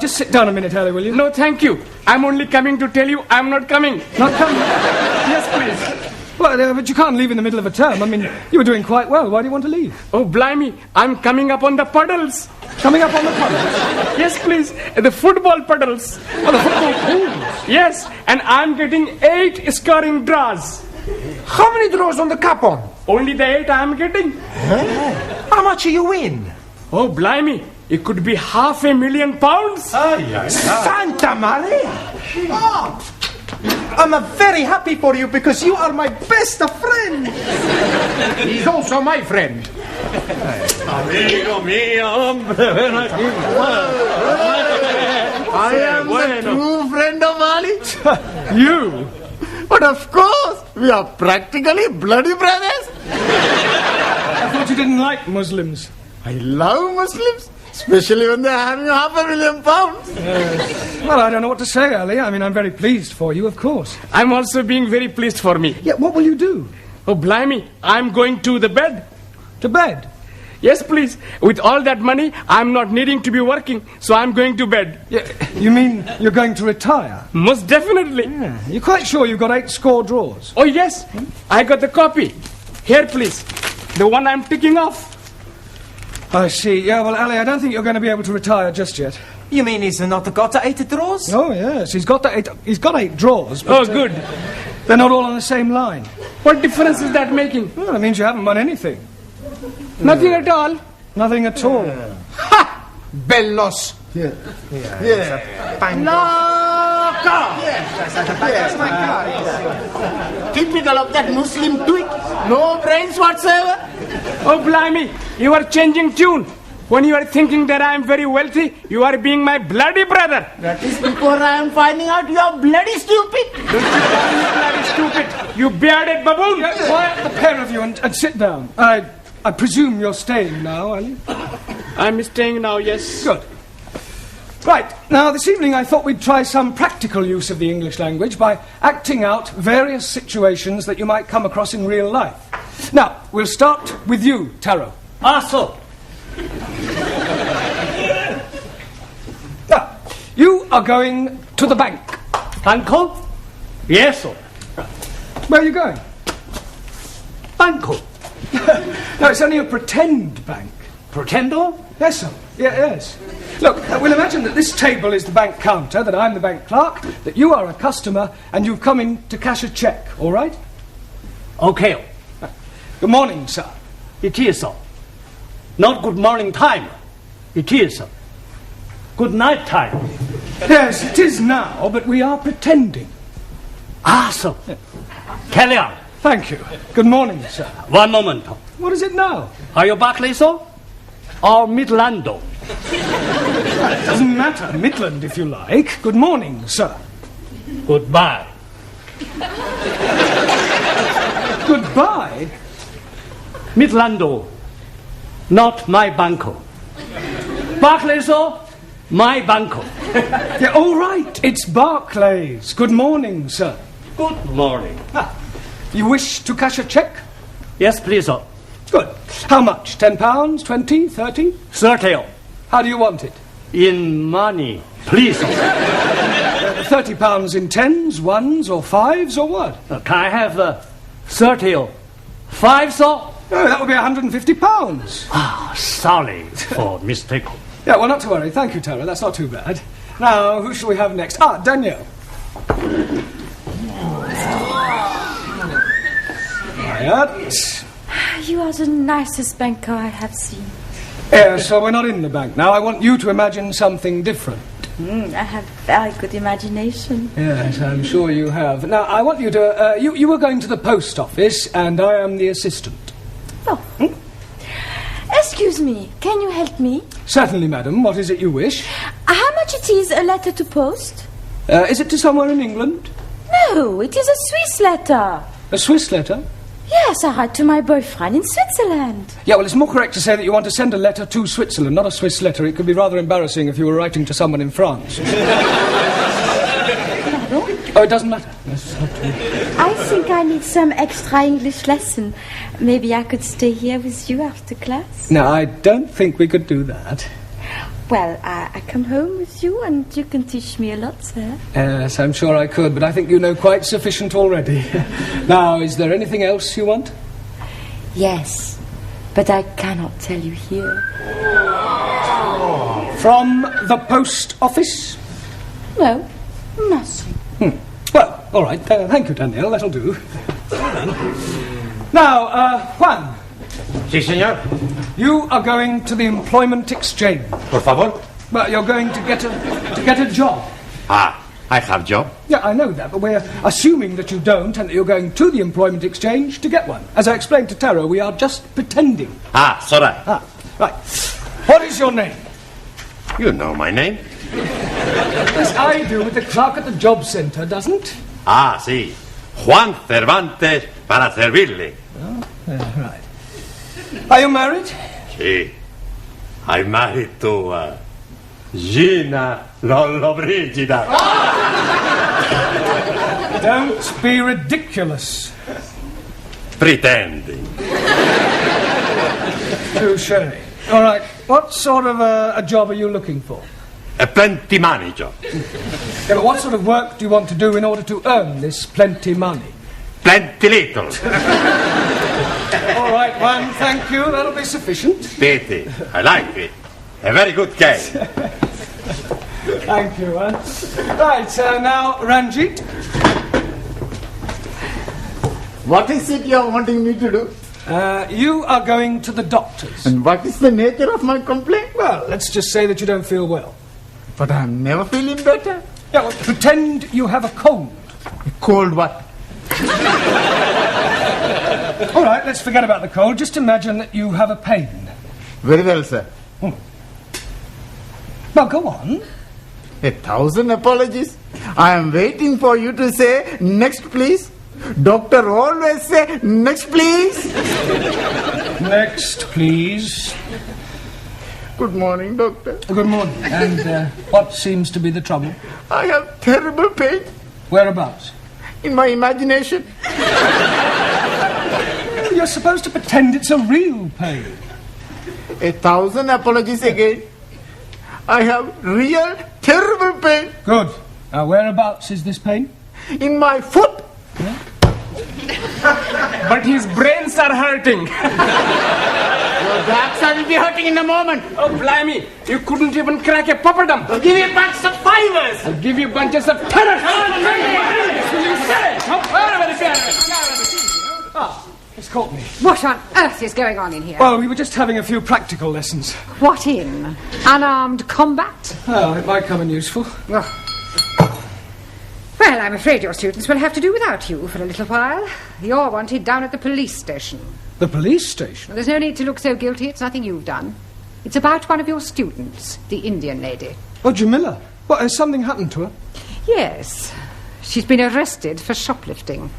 Just sit down a minute, Harry, will you? No, thank you. I'm only coming to tell you I'm not coming. Not coming? Yes, please. Well, but you can't leave in the middle of a term. I mean, you were doing quite well. Why do you want to leave? Oh, blimey. I'm coming up on the puddles. Coming up on the puddles? Yes, please. The football puddles. Oh, the football pools? Yes, and I'm getting 8 scoring draws. How many draws on the cup on? Only the 8 I'm getting. How much do you win? Oh, blimey. It could be £500,000. Santa Maria! Oh, I'm very happy for you because you are my best friend. He's also my friend. Amigo mío, hombre, ven aquí. I am the true friend of Ali. You? But of course, we are practically bloody brothers. thought you didn't like Muslims. I love Muslims, especially when they're having £500,000. Yes. Well, I don't know what to say, Ali. I mean, I'm very pleased for you, of course. I'm also being very pleased for me. Yeah, what will you do? Oh, blimey, I'm going to the bed. To bed? Yes, please. With all that money, I'm not needing to be working, so I'm going to bed. Yeah, you mean you're going to retire? Most definitely. Yeah. You're quite sure you've got 8 score drawers? Oh, yes. I got the copy. Here, please. The one I'm ticking off. I see. Yeah, well, Ali, I don't think you're going to be able to retire just yet. You mean he's not got 8 drawers? Oh, yes. He's got 8 drawers. But, Oh, good. They're not all on the same line. What difference is that making? Well, it means you haven't won anything. Nothing at all. Nothing at all. Ha! Bellos. Yeah. Typical of that Muslim twig. No brains whatsoever. Oh, blimey. You are changing tune. When you are thinking that I am very wealthy, you are being my bloody brother. That is before I am finding out you are bloody stupid. Don't you call me bloody stupid, you bearded baboon. Yeah, quiet, the pair of you, and sit down. I presume you're staying now, are you? I'm staying now, yes. Good. Right, now this evening I thought we'd try some practical use of the English language by acting out various situations that you might come across in real life. Now, we'll start with you, Taro. Also, Now, you are going to the bank. Banco? Yes, sir. Where are you going? Banco. No, it's only a pretend bank. Pretendo? Yes, sir. Yeah, yes. Look, we'll imagine that this table is the bank counter, that I'm the bank clerk, that you are a customer, and you've come in to cash a cheque, all right? Okay. Good morning, sir. It is, sir. Not good morning time. It is, sir. Good night time. Yes, it is now, but we are pretending. Ah, sir. Carry on. Thank you. Good morning, sir. One moment. What is it now? Are you Barclay, sir? Or Midlando? Doesn't matter. Midland, if you like. Good morning, sir. Goodbye. Goodbye? Midlando, not my banco. Barclay, sir, my banco. Yeah, all right. It's Barclays. Good morning, sir. Good morning. You wish to cash a cheque? Yes, please, sir. Good. How much? £10, 20, 30? 30. How do you want it? In money, please, sir. £30 in tens, ones, or fives, or what? Can I have 30? 5, sir? Oh, that would be £150. Ah, sorry for mistake. Yeah, well, not to worry. Thank you, Tara. That's not too bad. Now, who shall we have next? Ah, Danielle. Quiet. You are the nicest banker I have seen. Yes, so we're not in the bank now. I want you to imagine something different. I have very good imagination. Yes, I'm sure you have. Now, I want you to... you were going to the post office, and I am the assistant. Oh. Excuse me, can you help me? Certainly, madam. What is it you wish? How much it is a letter to post? Is it to somewhere in England? No, it is a Swiss letter. A Swiss letter? Yes, I write to my boyfriend in Switzerland. Yeah, well, it's more correct to say that you want to send a letter to Switzerland, not a Swiss letter. It could be rather embarrassing if you were writing to someone in France. Oh, it doesn't matter. I think I need some extra English lesson. Maybe I could stay here with you after class? No, I don't think we could do that. Well, I come home with you and you can teach me a lot, sir. Yes, I'm sure I could, but I think you know quite sufficient already. Now, is there anything else you want? Yes, but I cannot tell you here. From the post office? No, nothing. Well, all right. Thank you, Danielle. That'll do. Now, Juan. Sí, señor. You are going to the employment exchange. Por favor. Well, you're going to get a job. Ah, I have job. Yeah, I know that, but we're assuming that you don't and that you're going to the employment exchange to get one. As I explained to Taro, we are just pretending. Ah, sorry. Right. What is your name? You know my name. Yes, I do, but the clerk at the job centre doesn't. Ah, sí. Juan Cervantes para servirle. Oh, yeah, right. Are you married? Sì. I'm married to Gina Lollobrigida. Don't be ridiculous. Pretending. Touche. All right. What sort of a job are you looking for? A plenty money job. Yeah, but what sort of work do you want to do in order to earn this plenty money? Plenty little. All right, one, thank you. That'll be sufficient. Pity. I like it. A very good game. Thank you, Right, now, Ranjit. What is it you're wanting me to do? You are going to the doctor's. And what is the nature of my complaint? Well, let's just say that you don't feel well. But I'm never feeling better. Yeah, well, pretend you have a cold. A cold what? All right, let's forget about the cold. Just imagine that you have a pain. Very well, sir. Well, go on. 1,000 apologies. I am waiting for you to say, next please. Doctor always say, next please. Next, please. Good morning, doctor. Good morning. And what seems to be the trouble? I have terrible pain. Whereabouts? In my imagination. You're supposed to pretend it's a real pain. 1,000 apologies again. I have real terrible pain. Good. Now, whereabouts is this pain? In my foot. Yeah? But his brains are hurting. Your backside will be hurting in a moment. Oh, blimey. You couldn't even crack a papadum. I'll give you a bunch of fivers. I'll give you bunches of tenors. It's caught me. What on earth is going on in here? Well, we were just having a few practical lessons. What in? Unarmed combat? Oh, it might come in useful. Well, I'm afraid your students will have to do without you for a little while. You're wanted down at the police station. The police station? Well, there's no need to look so guilty. It's nothing you've done. It's about one of your students, the Indian lady. Oh, Jamila. What, has something happened to her? Yes. She's been arrested for shoplifting.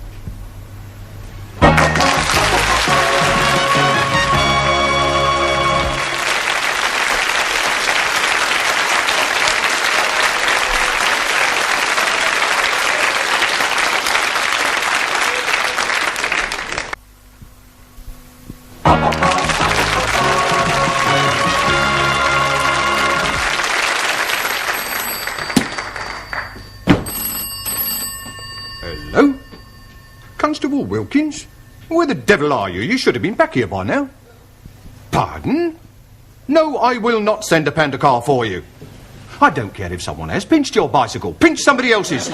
Hello? Constable Wilkins? Where the devil are you? You should have been back here by now. Pardon? No, I will not send a panda car for you. I don't care if someone has pinched your bicycle. Pinch somebody else's.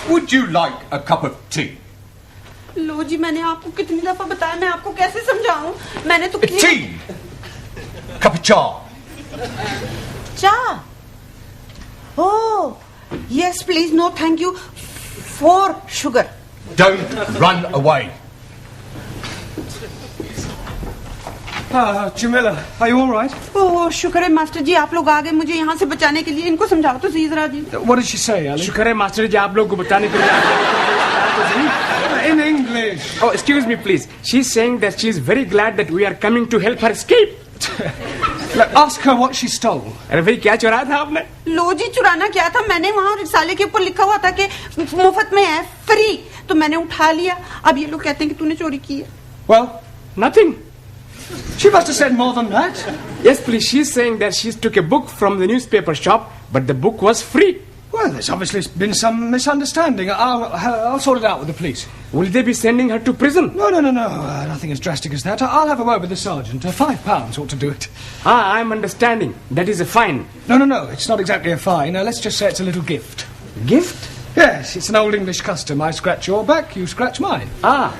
Would you like a cup of tea? लो जी मैंने आपको कितनी दफा बताया मैं आपको कैसे समझाऊं मैंने तो Tea. Cup of cha. Cha. Oh, yes, please. No, thank you. 4 sugar. Don't run away. Jamila, are you all right? Oh, शुक्र है मास्टर जी आप लोग आ गए मुझे यहाँ से बचाने के लिए इनको समझाओ तो सही जरा जी. What did she say, Ali? शुक्र है मास्टर जी आप लोग को बताने के लिए. In English. Oh, excuse me, please. She's saying that she's very glad that we are coming to help her escape. Look, ask her what she stole. अरे भाई क्या चुराया था आपने? लो जी चुराना क्या था मैंने वहाँ रिसाले के ऊपर लिखा हुआ था कि मुफ्त में है फ्री तो मैंने उठा लिया अब ये लोग कहते हैं कि तूने चोरी की है. Well, nothing. She must have said more than that. Yes, please. She's saying that she took a book from the newspaper shop, but the book was free. Well, there's obviously been some misunderstanding. I'll sort it out with the police. Will they be sending her to prison? No. Nothing as drastic as that. I'll have a word with the sergeant. £5 ought to do it. Ah, I'm understanding. That is a fine. No. It's not exactly a fine. Let's just say it's a little gift. Gift? Yes, it's an old English custom. I scratch your back, you scratch mine. Ah,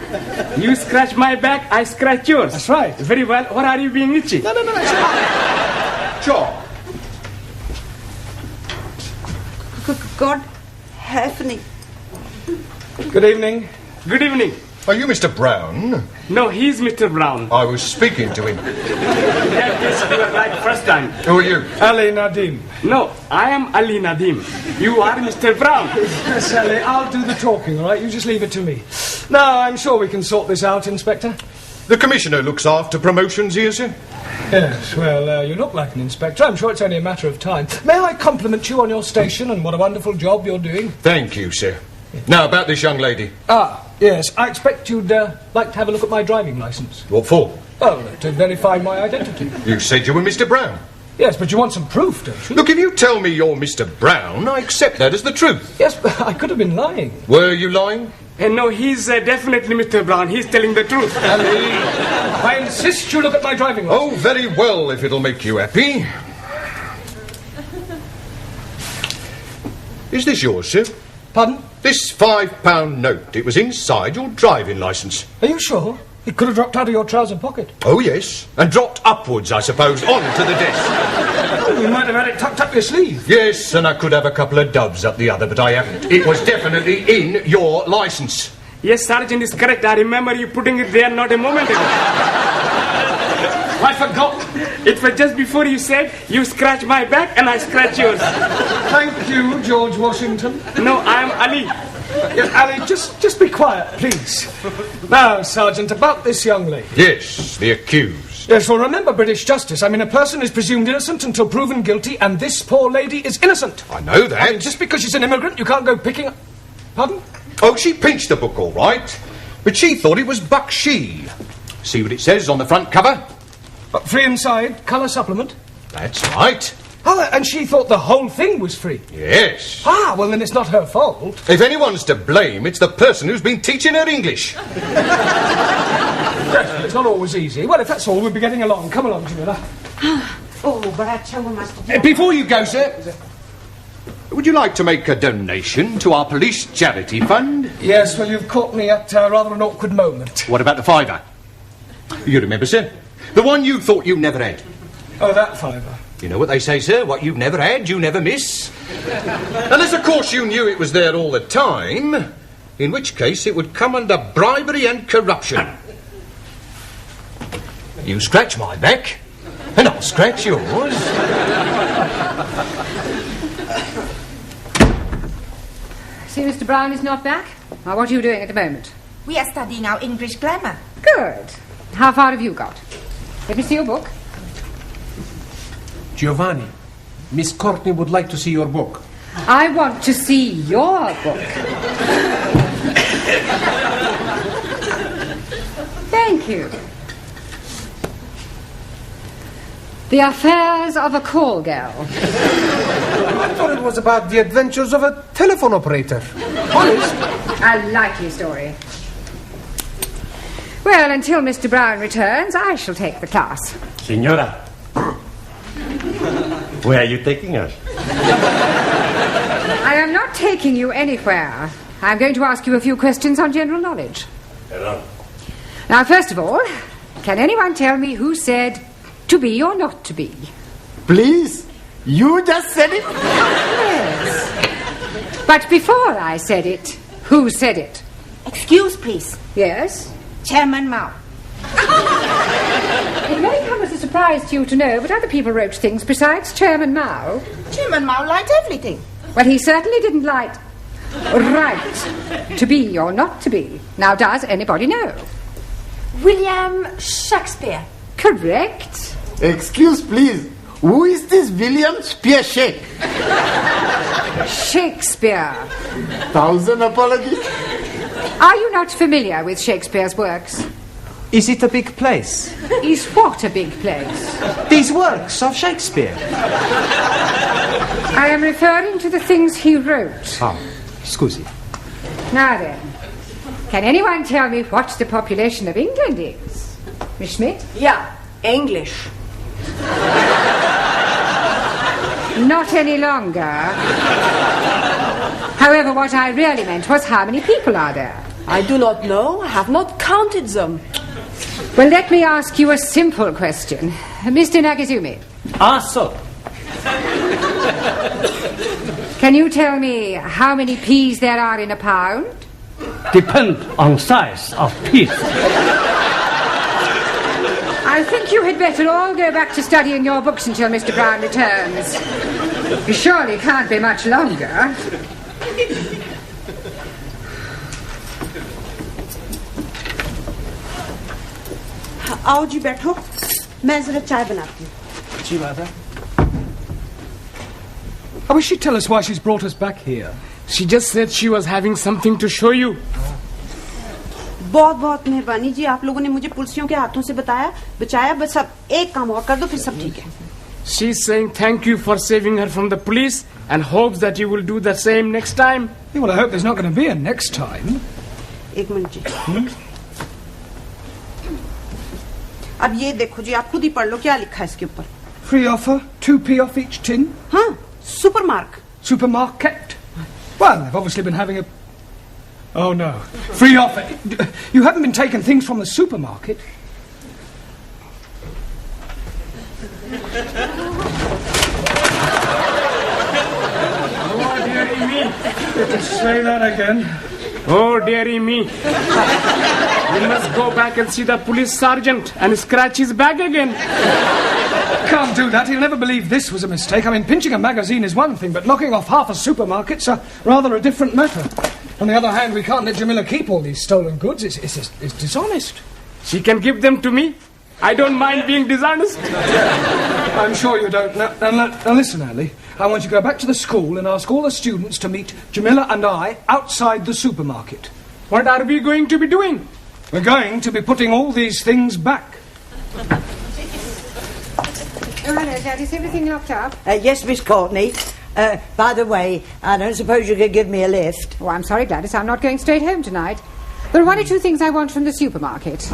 you scratch my back, I scratch yours. That's right. Very well. What are you being itchy? No, it's fine. Sure. God help me. Good evening. Good evening. Are you Mr. Brown? No, he's Mr. Brown. I was speaking to him. Yes, you were right first time. Who are you? Ali Nadim. No, I am Ali Nadim. You are Mr. Brown. Yes, Ali, I'll do the talking, all right? You just leave it to me. No, I'm sure we can sort this out, Inspector. The Commissioner looks after promotions here, sir. Yes, well, you look like an inspector. I'm sure it's only a matter of time. May I compliment you on your station and what a wonderful job you're doing? Thank you, sir. Now, about this young lady. Ah, yes. I expect you'd like to have a look at my driving licence. What for? Oh, to verify my identity. You said you were Mr. Brown. Yes, but you want some proof, don't you? Look, if you tell me you're Mr. Brown, I accept that as the truth. Yes, but I could have been lying. Were you lying? No, he's definitely Mr. Brown. He's telling the truth. Ali, I insist you look at my driving licence. Oh, very well, if it'll make you happy. Is this yours, sir? Pardon? This £5 note. It was inside your driving licence. Are you sure? It could have dropped out of your trouser pocket. Oh, yes. And dropped upwards, I suppose, onto the desk. Oh, you might have had it tucked up your sleeve. Yes, and I could have a couple of dubs up the other, but I haven't. It was definitely in your licence. Yes, Sergeant is correct. I remember you putting it there not a moment ago. I forgot. It was just before you said you scratch my back and I scratch yours. Thank you, George Washington. No, I am Ali. Yes, Ali, just be quiet, please. Now, Sergeant, about this young lady. Yes, the accused. Yes, well, remember British justice. I mean, a person is presumed innocent until proven guilty, and this poor lady is innocent. I know that. I mean, just because she's an immigrant, you can't go picking up... Pardon? Oh, she pinched the book, all right. But she thought it was Bakshi. See what it says on the front cover? Free inside, colour supplement. That's right. Oh, and she thought the whole thing was free. Yes. Ah, well, then it's not her fault. If anyone's to blame, it's the person who's been teaching her English. Yes, it's not always easy. Well, if that's all, we'll be getting along. Come along, Jamila. Oh, but I tell you, Master. Before you go, sir, would you like to make a donation to our police charity fund? Yes, well, you've caught me at rather an awkward moment. What about the £5? You remember, sir? The one you thought you never had. Oh, that £5. You know what they say, sir? What you've never had, you never miss. Unless, of course, you knew it was there all the time, in which case it would come under bribery and corruption. You scratch my back, and I'll scratch yours. See, Mr. Brown is not back? Now, what are you doing at the moment? We are studying our English grammar. Good. How far have you got? Let me see your book. Giovanni, Miss Courtney would like to see your book. I want to see your book. Thank you. The Affairs of a Call Girl. I thought it was about the adventures of a telephone operator. Honest. A likely story. Well, until Mr. Brown returns, I shall take the class. Signora, where are you taking us? I am not taking you anywhere. I'm going to ask you a few questions on general knowledge. Hello. Now, first of all, can anyone tell me who said to be or not to be? Please, you just said it? Yes. But before I said it, who said it? Excuse, please. Yes? Chairman Mao. It may come as a surprise to you to know, but other people wrote things besides Chairman Mao. Chairman Mao liked everything. Well, he certainly didn't like right to be or not to be. Now, does anybody know? William Shakespeare. Correct. Excuse, please. Who is this William Spearshake? Shakespeare. 1,000 apologies. Are you not familiar with Shakespeare's works? Is it a big place? Is what a big place? These works of Shakespeare. I am referring to the things he wrote. Oh, scusi. Now then, can anyone tell me what the population of England is? Miss Schmidt? Yeah, English. Not any longer. However, what I really meant was how many people are there? I do not know. I have not counted them. Well, let me ask you a simple question. Mr. Nagazumi. Sir. Can you tell me how many peas there are in a pound? Depend on size of piece. I think you had better all go back to studying your books until Mr. Brown returns. You surely can't be much longer. आओ जी बैठो मैं जरा चाय बनाती हूँ जी mother. I wish she'd tell us why she's brought us back here. She just said she was having something to show you. बहुत बहुत मेहरबानी जी आप लोगों ने मुझे पुलिसियों के हाथों से बचाया बस अब एक काम और कर दो फिर सब ठीक है She's saying thank you for saving her from the police and hopes that you will do the same next time. Yeah, well, I hope there's not going to be a next time. एक minute जी अब ये देखो जी आप खुद ही पढ़ लो क्या लिखा है इसके ऊपर Free offer, 2p off each tin. हाँ सुपरमार्क Supermarket. Well, they've obviously been having a... Oh, no. Free offer. You haven't been taking things from the supermarket. Oh, dearie me. Say that again. Oh, dearie me. You must go back and see the police sergeant and scratch his back again. Can't do that. He'll never believe this was a mistake. I mean, pinching a magazine is one thing, but knocking off half a supermarket's rather a different matter. On the other hand, we can't let Jamila keep all these stolen goods. It's dishonest. She can give them to me. I don't mind being dishonest. I'm sure you don't. Now listen, Ali. I want you to go back to the school and ask all the students to meet Jamila and I outside the supermarket. What are we going to be doing? We're going to be putting all these things back. Oh, hello, Dad. Is everything locked up? Yes, Miss Courtney. By the way, I don't suppose you could give me a lift. Oh, I'm sorry, Gladys. I'm not going straight home tonight. There are one or two things I want from the supermarket.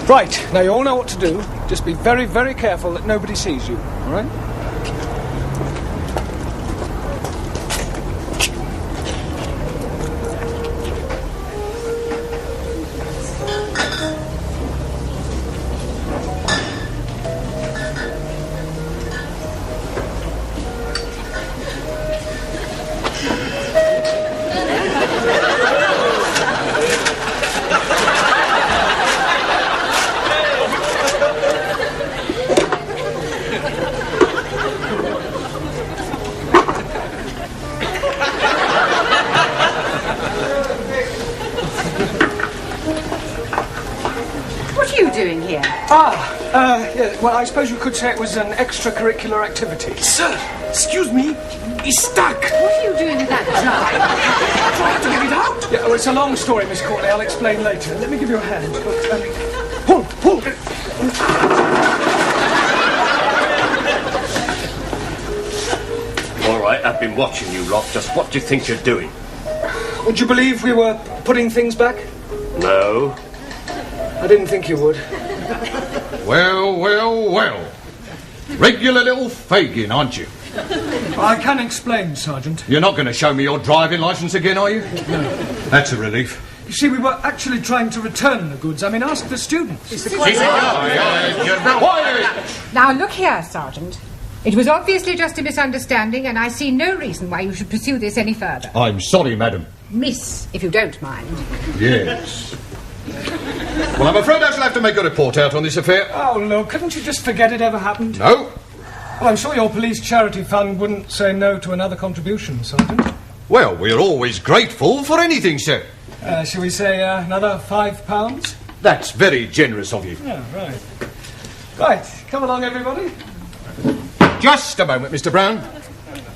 Right, now you all know what to do. Just be very, very careful that nobody sees you, all right? Yeah, well, I suppose you could say it was an extracurricular activity. Sir, excuse me, he's stuck. What are you doing with that jar? Trying to get it out. Yeah, well, it's a long story, Miss Courtney. I'll explain later. Let me give you a hand. Pull. All right, I've been watching you lot. Just what do you think you're doing? Would you believe we were putting things back? No. I didn't think you would. Well. Regular little Fagin, aren't you? I can explain, Sergeant. You're not going to show me your driving licence again, are you? No. That's a relief. You see, we were actually trying to return the goods. I mean, ask the students. Now, look here, Sergeant. It was obviously just a misunderstanding, and I see no reason why you should pursue this any further. I'm sorry, madam. Miss, if you don't mind. Yes. Well, I'm afraid I shall have to make a report out on this affair. Oh, look, couldn't you just forget it ever happened? No. Well, I'm sure your police charity fund wouldn't say no to another contribution, Sergeant. Well, we're always grateful for anything, sir. Shall we say another £5? That's very generous of you. Yeah, right. Right, come along, everybody. Just a moment, Mr. Brown.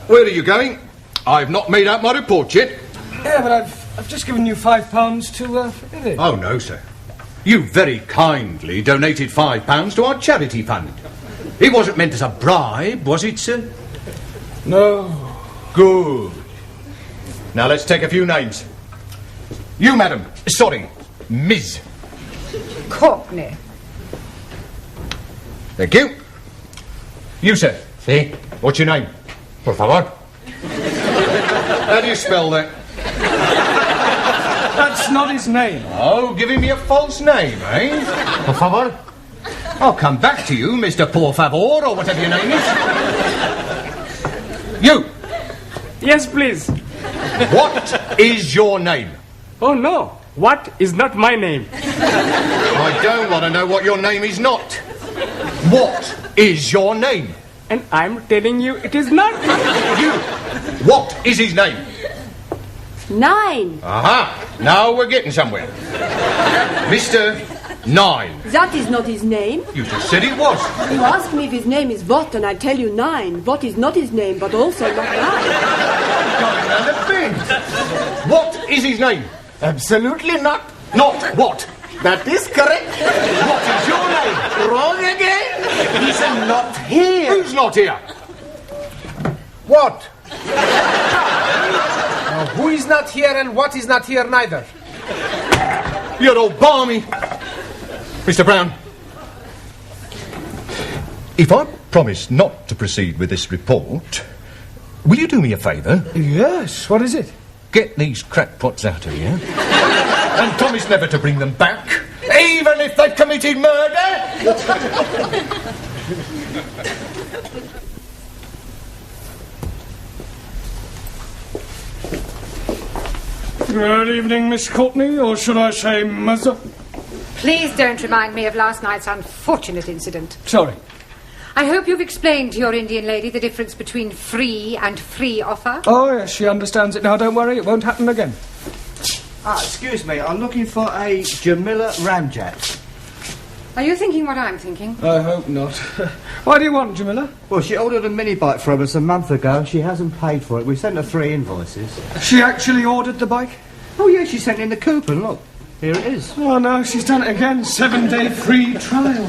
Where are you going? I've not made out my report yet. Yeah, but I've just given you £5 to forget it. Oh, no, sir. You very kindly donated £5 to our charity fund. It wasn't meant as a bribe, was it, sir? No. Good. Now let's take a few names. You, madam. Sorry, Ms. Courtney. Thank you. You, sir. See? What's your name? Por favor. How do you spell that? That's not his name. Oh, giving me a false name, eh? Por favor. I'll come back to you, Mr. Por Favor, or whatever your name is. You. Yes, please. What is your name? Oh, no. What is not my name? I don't want to know what your name is not. What is your name? and I'm telling you it is not. You! What is his name? 9. Aha! Now we're getting somewhere. Mr. 9. That is not his name. You just said it was. You ask me if his name is what, and I tell you 9. What is not his name, but also not 9. Going round the bend. What is his name? Absolutely not. Not what? That is correct. What is your name? Wrong again. He's not here. Who's not here? What? Now, who is not here and what is not here neither? You're all balmy. Mr. Brown. If I promise not to proceed with this report, will you do me a favour? Yes, what is it? Get these crackpots out of here. And promise never to bring them back, even if they've committed murder. Good evening, Miss Courtney, or should I say Mother? Please don't remind me of last night's unfortunate incident. Sorry. I hope you've explained to your Indian lady the difference between free and free offer. Oh, yes, she understands it now. Don't worry, it won't happen again. Excuse me, I'm looking for a Jamila Ramjet. Are you thinking what I'm thinking? I hope not. What do you want, Jamila? Well, she ordered a mini bike from us a month ago and she hasn't paid for it. We sent her 3 invoices. She actually ordered the bike? Oh, yeah, she sent in the coupon, look. Here it is. Oh, no, she's done it again. 7-day free trial.